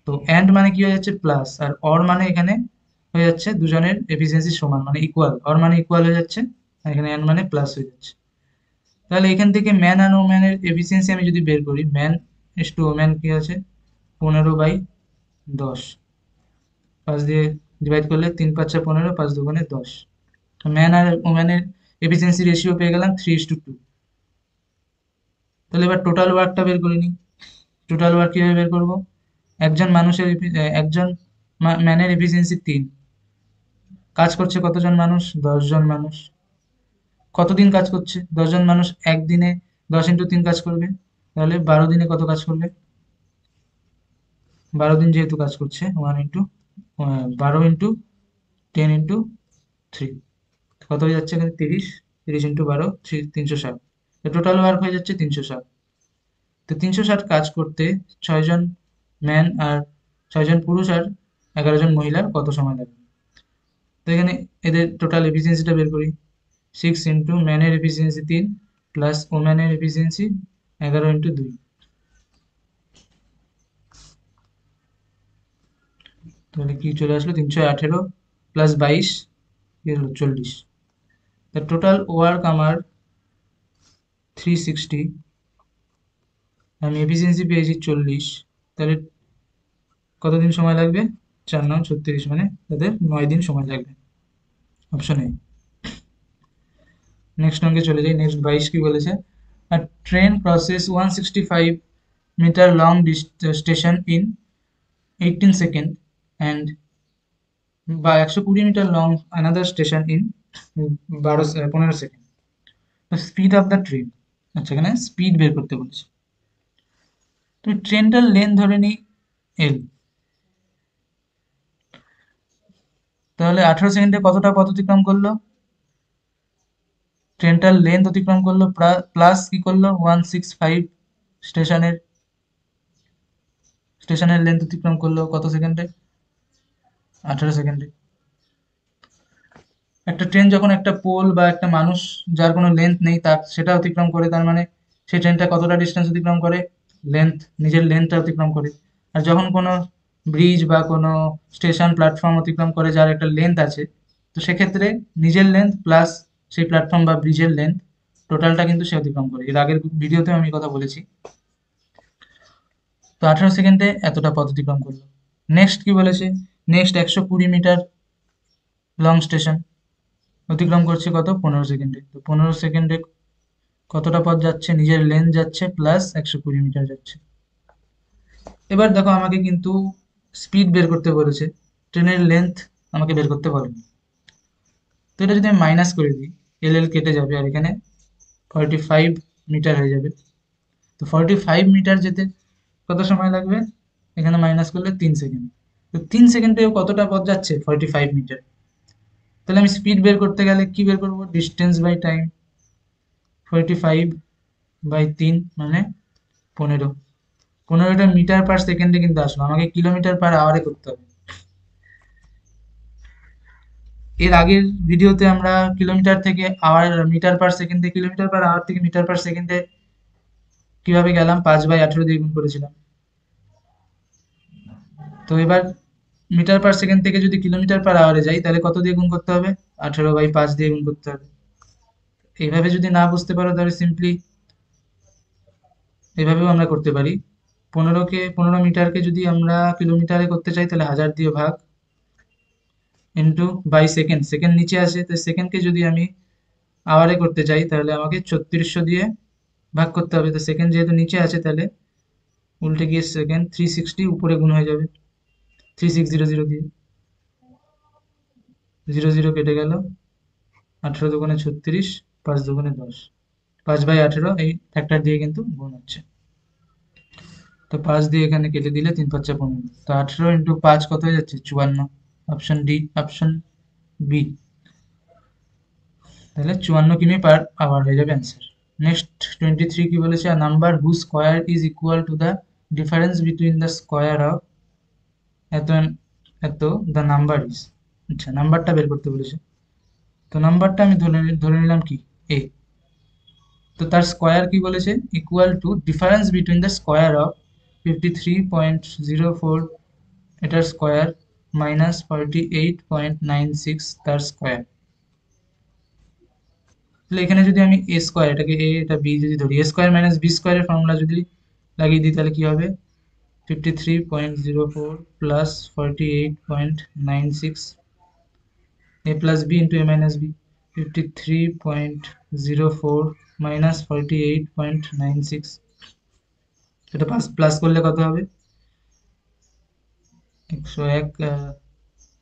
তো অ্যান্ড মানে কি হয়ে যাচ্ছে প্লাস, আর অর মানে এখানে হয়ে যাচ্ছে দুজনের এফিসিয়েন্সি সমান মানে ইকুয়াল, অর মানে ইকুয়াল হয়ে যাচ্ছে, আর এখানে অ্যান্ড মানে প্লাস হয়ে যাচ্ছে। তাহলে এখান থেকে ম্যান আর ওম্যানের এফিসিয়েন্সি আমি যদি বের করি, ম্যান ইস টু ওম্যান কি আছে, 15/10, 5 দিয়ে ডিভাইড করলে 3 5 15, 5 2 10। ম্যান আর ওম্যানের এফিসিয়েন্সি রেশিও পেয়ে গেলাম 3:2। তাহলে এবার টোটাল ওয়ার্কটা বের করে নিই। টোটাল ওয়ার্ক কিভাবে বের করবো, একজন মানুষের একজন ম্যানের এফিসিয়েন্সি 3, কাজ করছে কতজন মানুষ, 10 জন মানুষ। কতদিন কাজ করছে, 10 জন মানুষ একদিনে 10 × 3 কাজ করবে, তাহলে 12 দিনে কত কাজ করবে, 12 দিন যেহেতু কাজ করছে, 12 × 10 × 3 কত হয়ে যাচ্ছে এখানে, 30, 30 × 12, 360। টোটাল ওয়ার্ক হয়ে যাচ্ছে 360। তো 360 কাজ করতে 6 জন ম্যান আর 6 জন পুরুষ আর 11 জন মহিলার কত সময় লাগবে। তো এখানে এদের টোটাল এফিসিয়েন্সিটা বের করি, 6 ম্যানের এফিসিয়েন্সি 3 প্লাস ওম্যানের এফিসিয়েন্সি 11 × 2, তাহলে কি চলে আসলো, 318 প্লাস 22 কি হলো 40। তা টোটাল ওয়ার্ক আমার 360, আমি এফিসিয়েন্সি পেয়েছি 40, তাহলে কতদিন সময় লাগবে, 4×9 = 36, মানে তাদের 9 দিন সময় লাগবে, অপশন এ। নেক্সট অঙ্কে চলে যাই। নেক্সট 22 কি বলেছে, a train crosses 165 metre long station in 18 second and বা 120 metre long another station in 15 second. Speed of the train, আচ্ছা এখানে স্পিড বের করতে বলছে। তুমি ট্রেনটার লেন ধরে নিই এল, তাহলে 18 সেকেন্ডে কতটা পথ অতিক্রম করলো, ট্রেনটার লেন্থ অতিক্রম করলো প্লাস কি করলো 165 স্টেশনের স্টেশনের লেন্থ অতিক্রম করলো কত সেকেন্ডে, 18 সেকেন্ডে। একটা ট্রেন যখন একটা পোল বা একটা মানুষ যার কোনো লেন্থ নেই তার সেটা অতিক্রম করে, তার মানে সেই ট্রেনটা কতটা ডিস্টেন্স অতিক্রম করে, লেন্থ, নিজের লেন্থটা অতিক্রম করে। আর যখন কোনো ব্রিজ বা কোনো স্টেশন প্ল্যাটফর্ম অতিক্রম করে যার একটা লেন্থ আছে, তো সেক্ষেত্রে নিজের লেন্থ প্লাস সেই প্ল্যাটফর্ম বা ব্রিজের লেন্থ, টোটালটা কিন্তু সে অতিক্রম করে। এর আগের ভিডিওতেও আমি কথা বলেছি। তো 18 সেকেন্ডে এতটা পথ অতিক্রম করলো। নেক্সট কি বলেছে, নেক্সট 120 মিটার লং স্টেশন অতিক্রম করছে কত, 15 সেকেন্ডে। তো 15 সেকেন্ডে কতটা পথ যাচ্ছে, নিজের লেন্থ যাচ্ছে প্লাস 120 মিটার যাচ্ছে। এবার দেখো আমাকে কিন্তু স্পিড বের করতে বলেছে। ট্রেনের লেন্থ আমাকে বের করতে বলেনি। তো এটা যদি আমি মাইনাস করে দিই, এল এল কেটে যাবে আর এখানে 45 মিটার হয়ে যাবে। তো 45 মিটার যেতে কত সময় লাগবে? এখানে মাইনাস করলে 3 সেকেন্ড। তো 3 সেকেন্ডে কতটা পথ যাচ্ছে? 45 মিটার। তাহলে আমি স্পিড বের করতে গেলে কি বের করবো? Distance by time. 45/3 মানে 15। 15টা মিটার পার সেকেন্ডে কিন্তু আসলো, আমাকে কিলোমিটার পার আওয়ারে করতে হবে। এর আগের ভিডিওতে আমরা কিলোমিটার থেকে আওয়ার, মিটার পার সেকেন্ডে কিলোমিটার পার আওয়ার থেকে মিটার পার সেকেন্ডে কিভাবে গেলাম, 5/18 দিয়ে গুণ করেছিলাম। তো এবার মিটার পার সেকেন্ড থেকে যদি কিলোমিটার পার আওয়ারে যাই, তাহলে কত দিয়ে গুণ করতে হবে? 18/5 দিয়ে গুণ করতে হবে। এইভাবে যদি না বুঝতে পারো তাহলে সিম্পলি এভাবেও আমরা করতে পারি। 15 মিটারকে যদি আমরা কিলোমিটারে করতে চাই তাহলে 1000 দিয়ে ভাগ, ইন্টু বাই সেকেন্ড। সেকেন্ড নিচে আসে, তো সেকেন্ডকে যদি আমি আওয়ারে করতে চাই তাহলে আমাকে 3600 দিয়ে ভাগ করতে হবে। তো সেকেন্ড যেহেতু নিচে আছে তাহলে উল্টে গিয়ে সেকেন্ড 360 উপরে গুণ হয়ে যাবে 3600 দিয়ে। 00 কেটে গেল, 18×2 = 36, 5×2 = 10, 5/18 এই ফ্যাক্টর দিয়ে কিন্তু গুণ হচ্ছে। তো 5 দিয়ে এখানে কেটে দিলে 3×5 = 15। তো 18 × 5 কত হয়ে যাচ্ছে? 54। Option D, option B. তাহলে 54 কিমি পার আওয়ার হয়ে যাবে অ্যান্সার। নেক্সট 23 কি বলেছে? আ number who square is equal to the difference between the square of এত এত দ্য নাম্বার ইজ। আচ্ছা, নাম্বারটা বের করতে বলেছে। তো নাম্বারটা আমি ধরে নিলাম কি, এ। তো তার স্কোয়ার কি বলেছে? Equal to difference between the square of 53.04 এটার স্কোয়ার মাইনাস 48.96 তার স্কোয়ার। তাহলে এখানে যদি আমি এ স্কোয়ার, এটাকে এ এটা বি যদি ধরি, এ স্কোয়ার মাইনাস বি স্কোয়ারের ফর্মুলা যদি লাগিয়ে দিই তাহলে কি হবে? 53.04 plus 48.96 a plus b into a minus b, 53.04 minus 48.96, এটা প্লাস প্লাস করলে কত হবে? 101,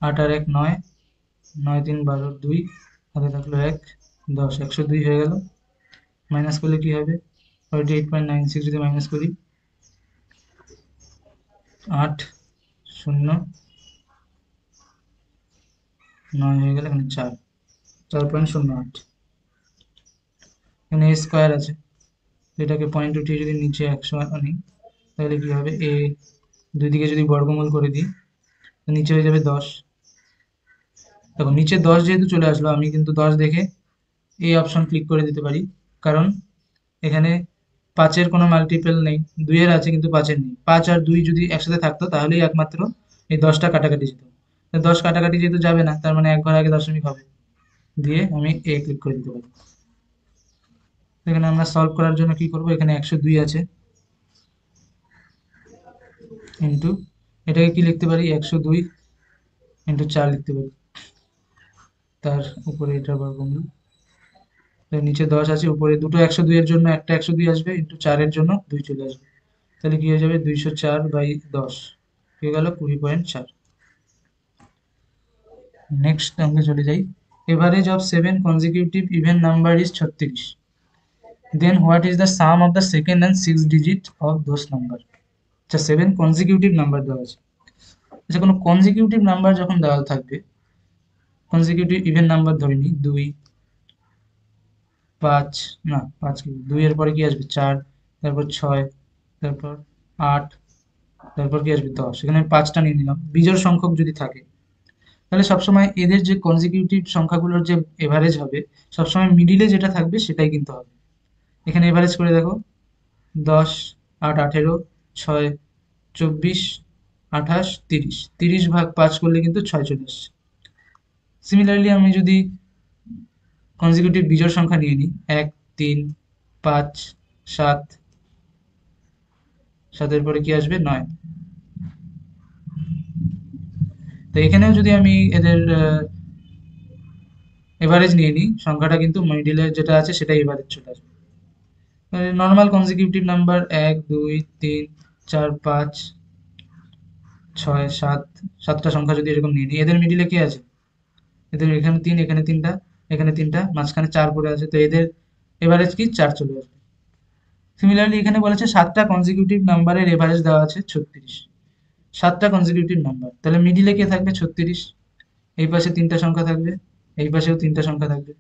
8 আর 1 9, 9 3 12 2, হাতে থাকলো 1 10, 102 হয়ে গেল। মাইনাস করলে কি হবে? 48.96 যদি মাইনাস করি, 8 0 9 হয়ে গেল, এখানে 4, 4.08। এখানে a স্কোয়ার আছে, এটাকে পয়েন্ট উঠিয়ে যদি নিচে 100 আনি তাহলে কি হবে? এ দুই দিকে যদি বর্গমূল করে দিই তো নিচে হয়ে যাবে 10। দেখো নিচে 10 যেহেতু চলে আসলো, আমি কিন্তু 10 দেখে এই অপশন ক্লিক করে দিতে পারি, কারণ এখানে 5-এর কোনো মাল্টিপল নেই, 2-এর আছে কিন্তু 5-এর নেই। 5 আর 2 যদি একসাথে থাকতো তাহলেই একমাত্র এই 10টা কাটাকাটি যেত। 10 কাটাকাটি যেহেতু যাবে না, তার মানে এক ঘর আগে দশমিক হবে, দিয়ে আমি এ ক্লিক করে দিতে পারি। এখানে আমরা সলভ করার জন্য কি করব? এখানে 102 আছে, ইন্টু এটাকে কি লিখতে পারি? 102 ইন্টু 4 লিখতে পারি, তার উপরে এটার বর্গমূল। তার নিচে 10 আছে, উপরে দুটো 102 এর জন্য একটা 102 আসবে, ইন্টু 4-এর জন্য 2 চলে আসবে। তাহলে কি হয়ে যাবে? 204/10 হয়ে গেল 20.4। নেক্সট অঙ্কে চলে যাই। Average of 7 consecutive even number is 36, then what is the sum of the second and 6 digit of those number? আচ্ছা, 7 consecutive নাম্বার দেওয়া আছে। আচ্ছা, কোনো consecutive নাম্বার যখন দেওয়া থাকবে, consecutive even নাম্বার ধরে নিই 2, 5, না 5 কি, 2 এর পরে কি আসবে? 4, তারপর 6, তারপর 8, তারপর কি আসবে? 10। এখানে আমি 5টা নিয়ে নিলাম। বিজোড় সংখ্যক যদি থাকে তাহলে সবসময় এদের যে কনজিকিউটিভ সংখ্যাগুলোর যে এভারেজ হবে, সবসময় মিডিলে যেটা থাকবে সেটাই কিন্তু হবে। এখানে এভারেজ করে দেখো, 10, 8 18, 6 24, 28, 30, 30/5 করলে কিন্তু 6 চলে আসছে। সিমিলারলি আমি যদি কনজিকিউটিভ বিজোড় সংখ্যা নিয়ে নিই, 1 3 5 7, 7-এর পরে কি আসবে? 9। তো এখানেও যদি আমি এদের এভারেজ নিয়ে নিই, সংখ্যাটা কিন্তু মিডিলে যেটা আছে সেটাই এভারেজ চলে আসবে। নর্মাল কনজিকিউটিভ নাম্বার 1 2 3 4 5 ছয়, সাত, সাতটা সংখ্যা যদি এরকম নিয়ে নিই, এদের মিডিলে কি আছে? এদের এখানে তিন, এখানে তিনটা, এখানে তিনটা, মাঝখানে চার পড়ে আছে, তো এদের এভারেজ কি? চার চলে আসবে। সিমিলারলি এখানে বলেছে সাতটা কনজিকিউটিভ নাম্বারের এভারেজ দেওয়া আছে 36। সাতটা কনজিকিউটিভ নাম্বার, তাহলে মিডিলে কে থাকবে? 36। এই পাশে তিনটা সংখ্যা থাকবে, এই পাশেও তিনটা সংখ্যা থাকবে।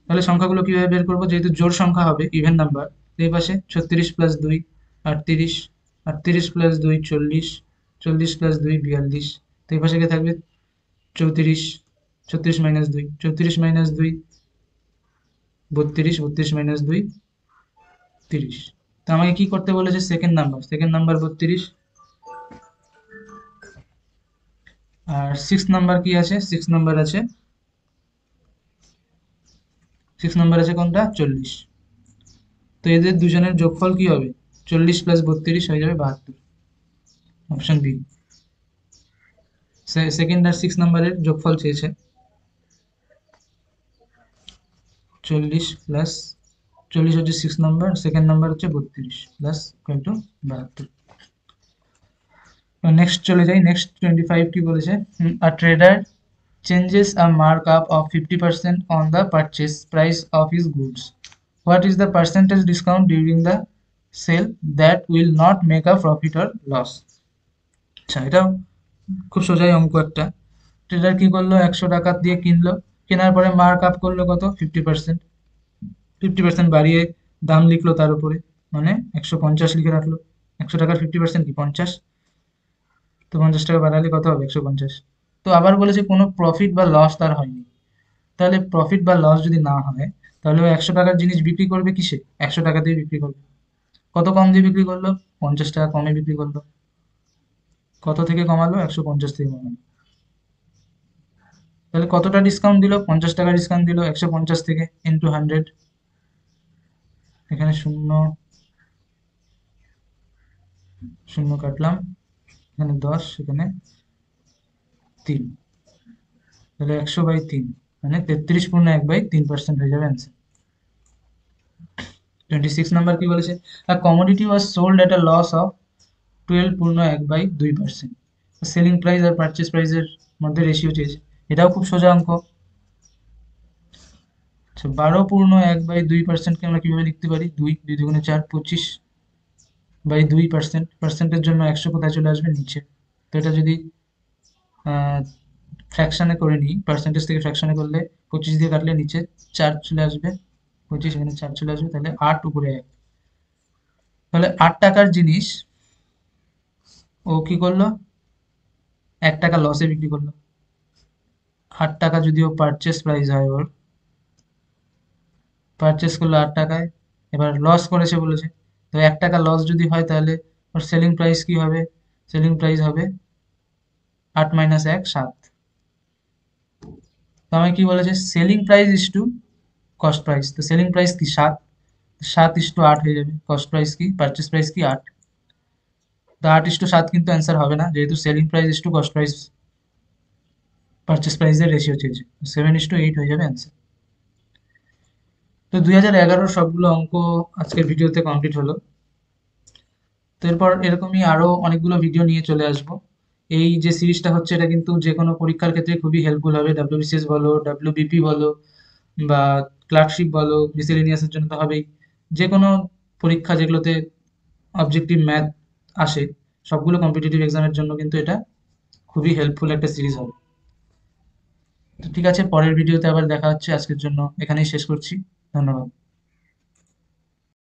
তাহলে সংখ্যাগুলো কিভাবে বের করবো? যেহেতু জোড় সংখ্যা হবে, ইভেন নাম্বার, এই পাশে 36 প্লাস 2 38, 38 প্লাস 2 40, 40 প্লাস 2 42, তো এই পাশে কে থাকবে? 34, 36 মাইনাস 2, 34 মাইনাস 2 32, 32 মাইনাস 2 30। তো আমাকে কি করতে বলেছে? Second number, second number 32। আর সিক্স নাম্বার কি আছে? সিক্স নাম্বার আছে, সিক্স নাম্বার আছে কোনটা? 40। তো এদের দুজনের যোগফল কি হবে? 40 প্লাস 32 হয়ে যাবে 72, অপশন বি। সেকেন্ড আর সিক্স নাম্বারের যোগফল চেয়েছে, 40 প্লাস, 40 হচ্ছে সিক্স নাম্বার, সেকেন্ড নাম্বার হচ্ছে 32 প্লাস টু 72। নেক্সট চলে যাই, নেক্সট 25 কি বলেছে? আ tedder changes a markup of 50% on the purchase price of his goods. What is the percentage discount during the sale that will not make a profit or loss? আচ্ছা, এটাও খুব সোজাই অঙ্ক একটা। Tedder কি করলো? 100 টাকা দিয়ে কিনলো, কেনার পরে মার্ক আপ করলো কত? 50%। 50% বাড়িয়ে দাম লিখলো তার উপরে, মানে 150 লিখে রাখলো। 100 টাকার 50% কি? 50। তো 50 টাকা বাড়ালে কত হবে? 150। তো আবার বলেছে কোনো প্রফিট বা লস তার হয়নি। তাহলে প্রফিট বা লস যদি না হয়, তাহলে ও 100 টাকার জিনিস বিক্রি করবে কিসে? 100 টাকাতেই বিক্রি করবে। কত কম দিয়ে বিক্রি করলো? 50 টাকা কমে বিক্রি করলো। কত থেকে কমালো? 150 থেকে কমালো। তাহলে কতটা ডিসকাউন্ট দিল? 50 টাকা ডিসকাউন্ট দিল 150 থেকে, ইন্টু 100। এখানে শূন্য, শূন্য কাটলাম, এখানে 10, এখানে 3, তাহলে 100/3, মানে 33.1/3% হয়ে যাবে অ্যান্সার। 26 নাম্বার কি বলেছে? A commodity was sold at a loss of 12.1/2%। Selling price আর পারচেজ প্রাইসের মধ্যে রেশিও চেয়েছে, এটাও খুব সোজা অঙ্ক। আচ্ছা, 12.1/2%কে আমরা কিভাবে লিখতে পারি? 2, 2 দুগুণে 4, 25/2%। পার্সেন্টের জন্য 100 কোথায় চলে আসবে? নিচে। তো এটা যদি ফ্র্যাকশনে করে নিই, পার্সেন্টেজ থেকে ফ্র্যাকশনে করলে 25 দিয়ে কাটলে নিচে 4 চলে আসবে, 25, এখানে 4 চলে আসবে, তাহলে 8 উপরে 1। তাহলে 8 টাকার জিনিস ও কি করলো? 1 টাকা লসে বিক্রি করলো। 8 টাকা যদিও পারচেস প্রাইস হয় ওর, পারচেস করলো 8 টাকায়, এবার লস করেছে বলেছে, তো 1 টাকা লস যদি হয় তাহলে ওর সেলিং প্রাইস কি হবে? সেলিং প্রাইস হবে 8 মাইনাস 1, 7। তো আমায় কি বলেছে? Selling price is to cost price, তো সেলিং প্রাইস কি? 7, 7 ইস টু 8 হয়ে যাবে। কস্ট প্রাইস কি? পারচেস প্রাইস কি? 8। তো 8 ইস টু 7 কিন্তু অ্যান্সার হবে না, যেহেতু selling price is to cost price purchase প্রাইসের রেশিও চেয়েছে। 7:8 হয়ে যাবে অ্যান্সার। তো 2011 সবগুলো অঙ্ক আজকের ভিডিওতে কমপ্লিট হলো। তো এরপর এরকমই আরো অনেকগুলো ভিডিও নিয়ে চলে আসবো। এই যে সিরিজটা হচ্ছে এটা কিন্তু যে কোনো পরীক্ষার ক্ষেত্রে খুবই হেল্পফুল হবে। ডাব্লিউবিসিএস বলো, ডাব্লিউবিপি বলো, বা ক্লার্কশিপ বলো, মিসেলেনিয়াসের জন্য তো হবেই। যে কোনো পরীক্ষা যেগুলোতে অবজেক্টিভ ম্যাথ আসে, সবগুলো কম্পিটিটিভ এক্সামের জন্য কিন্তু এটা খুবই হেল্পফুল একটা সিরিজ হবে। তো ঠিক আছে, পরের ভিডিওতে আবার দেখা হচ্ছে। আজকের জন্য এখানেই শেষ করছি। ধন্যবাদ।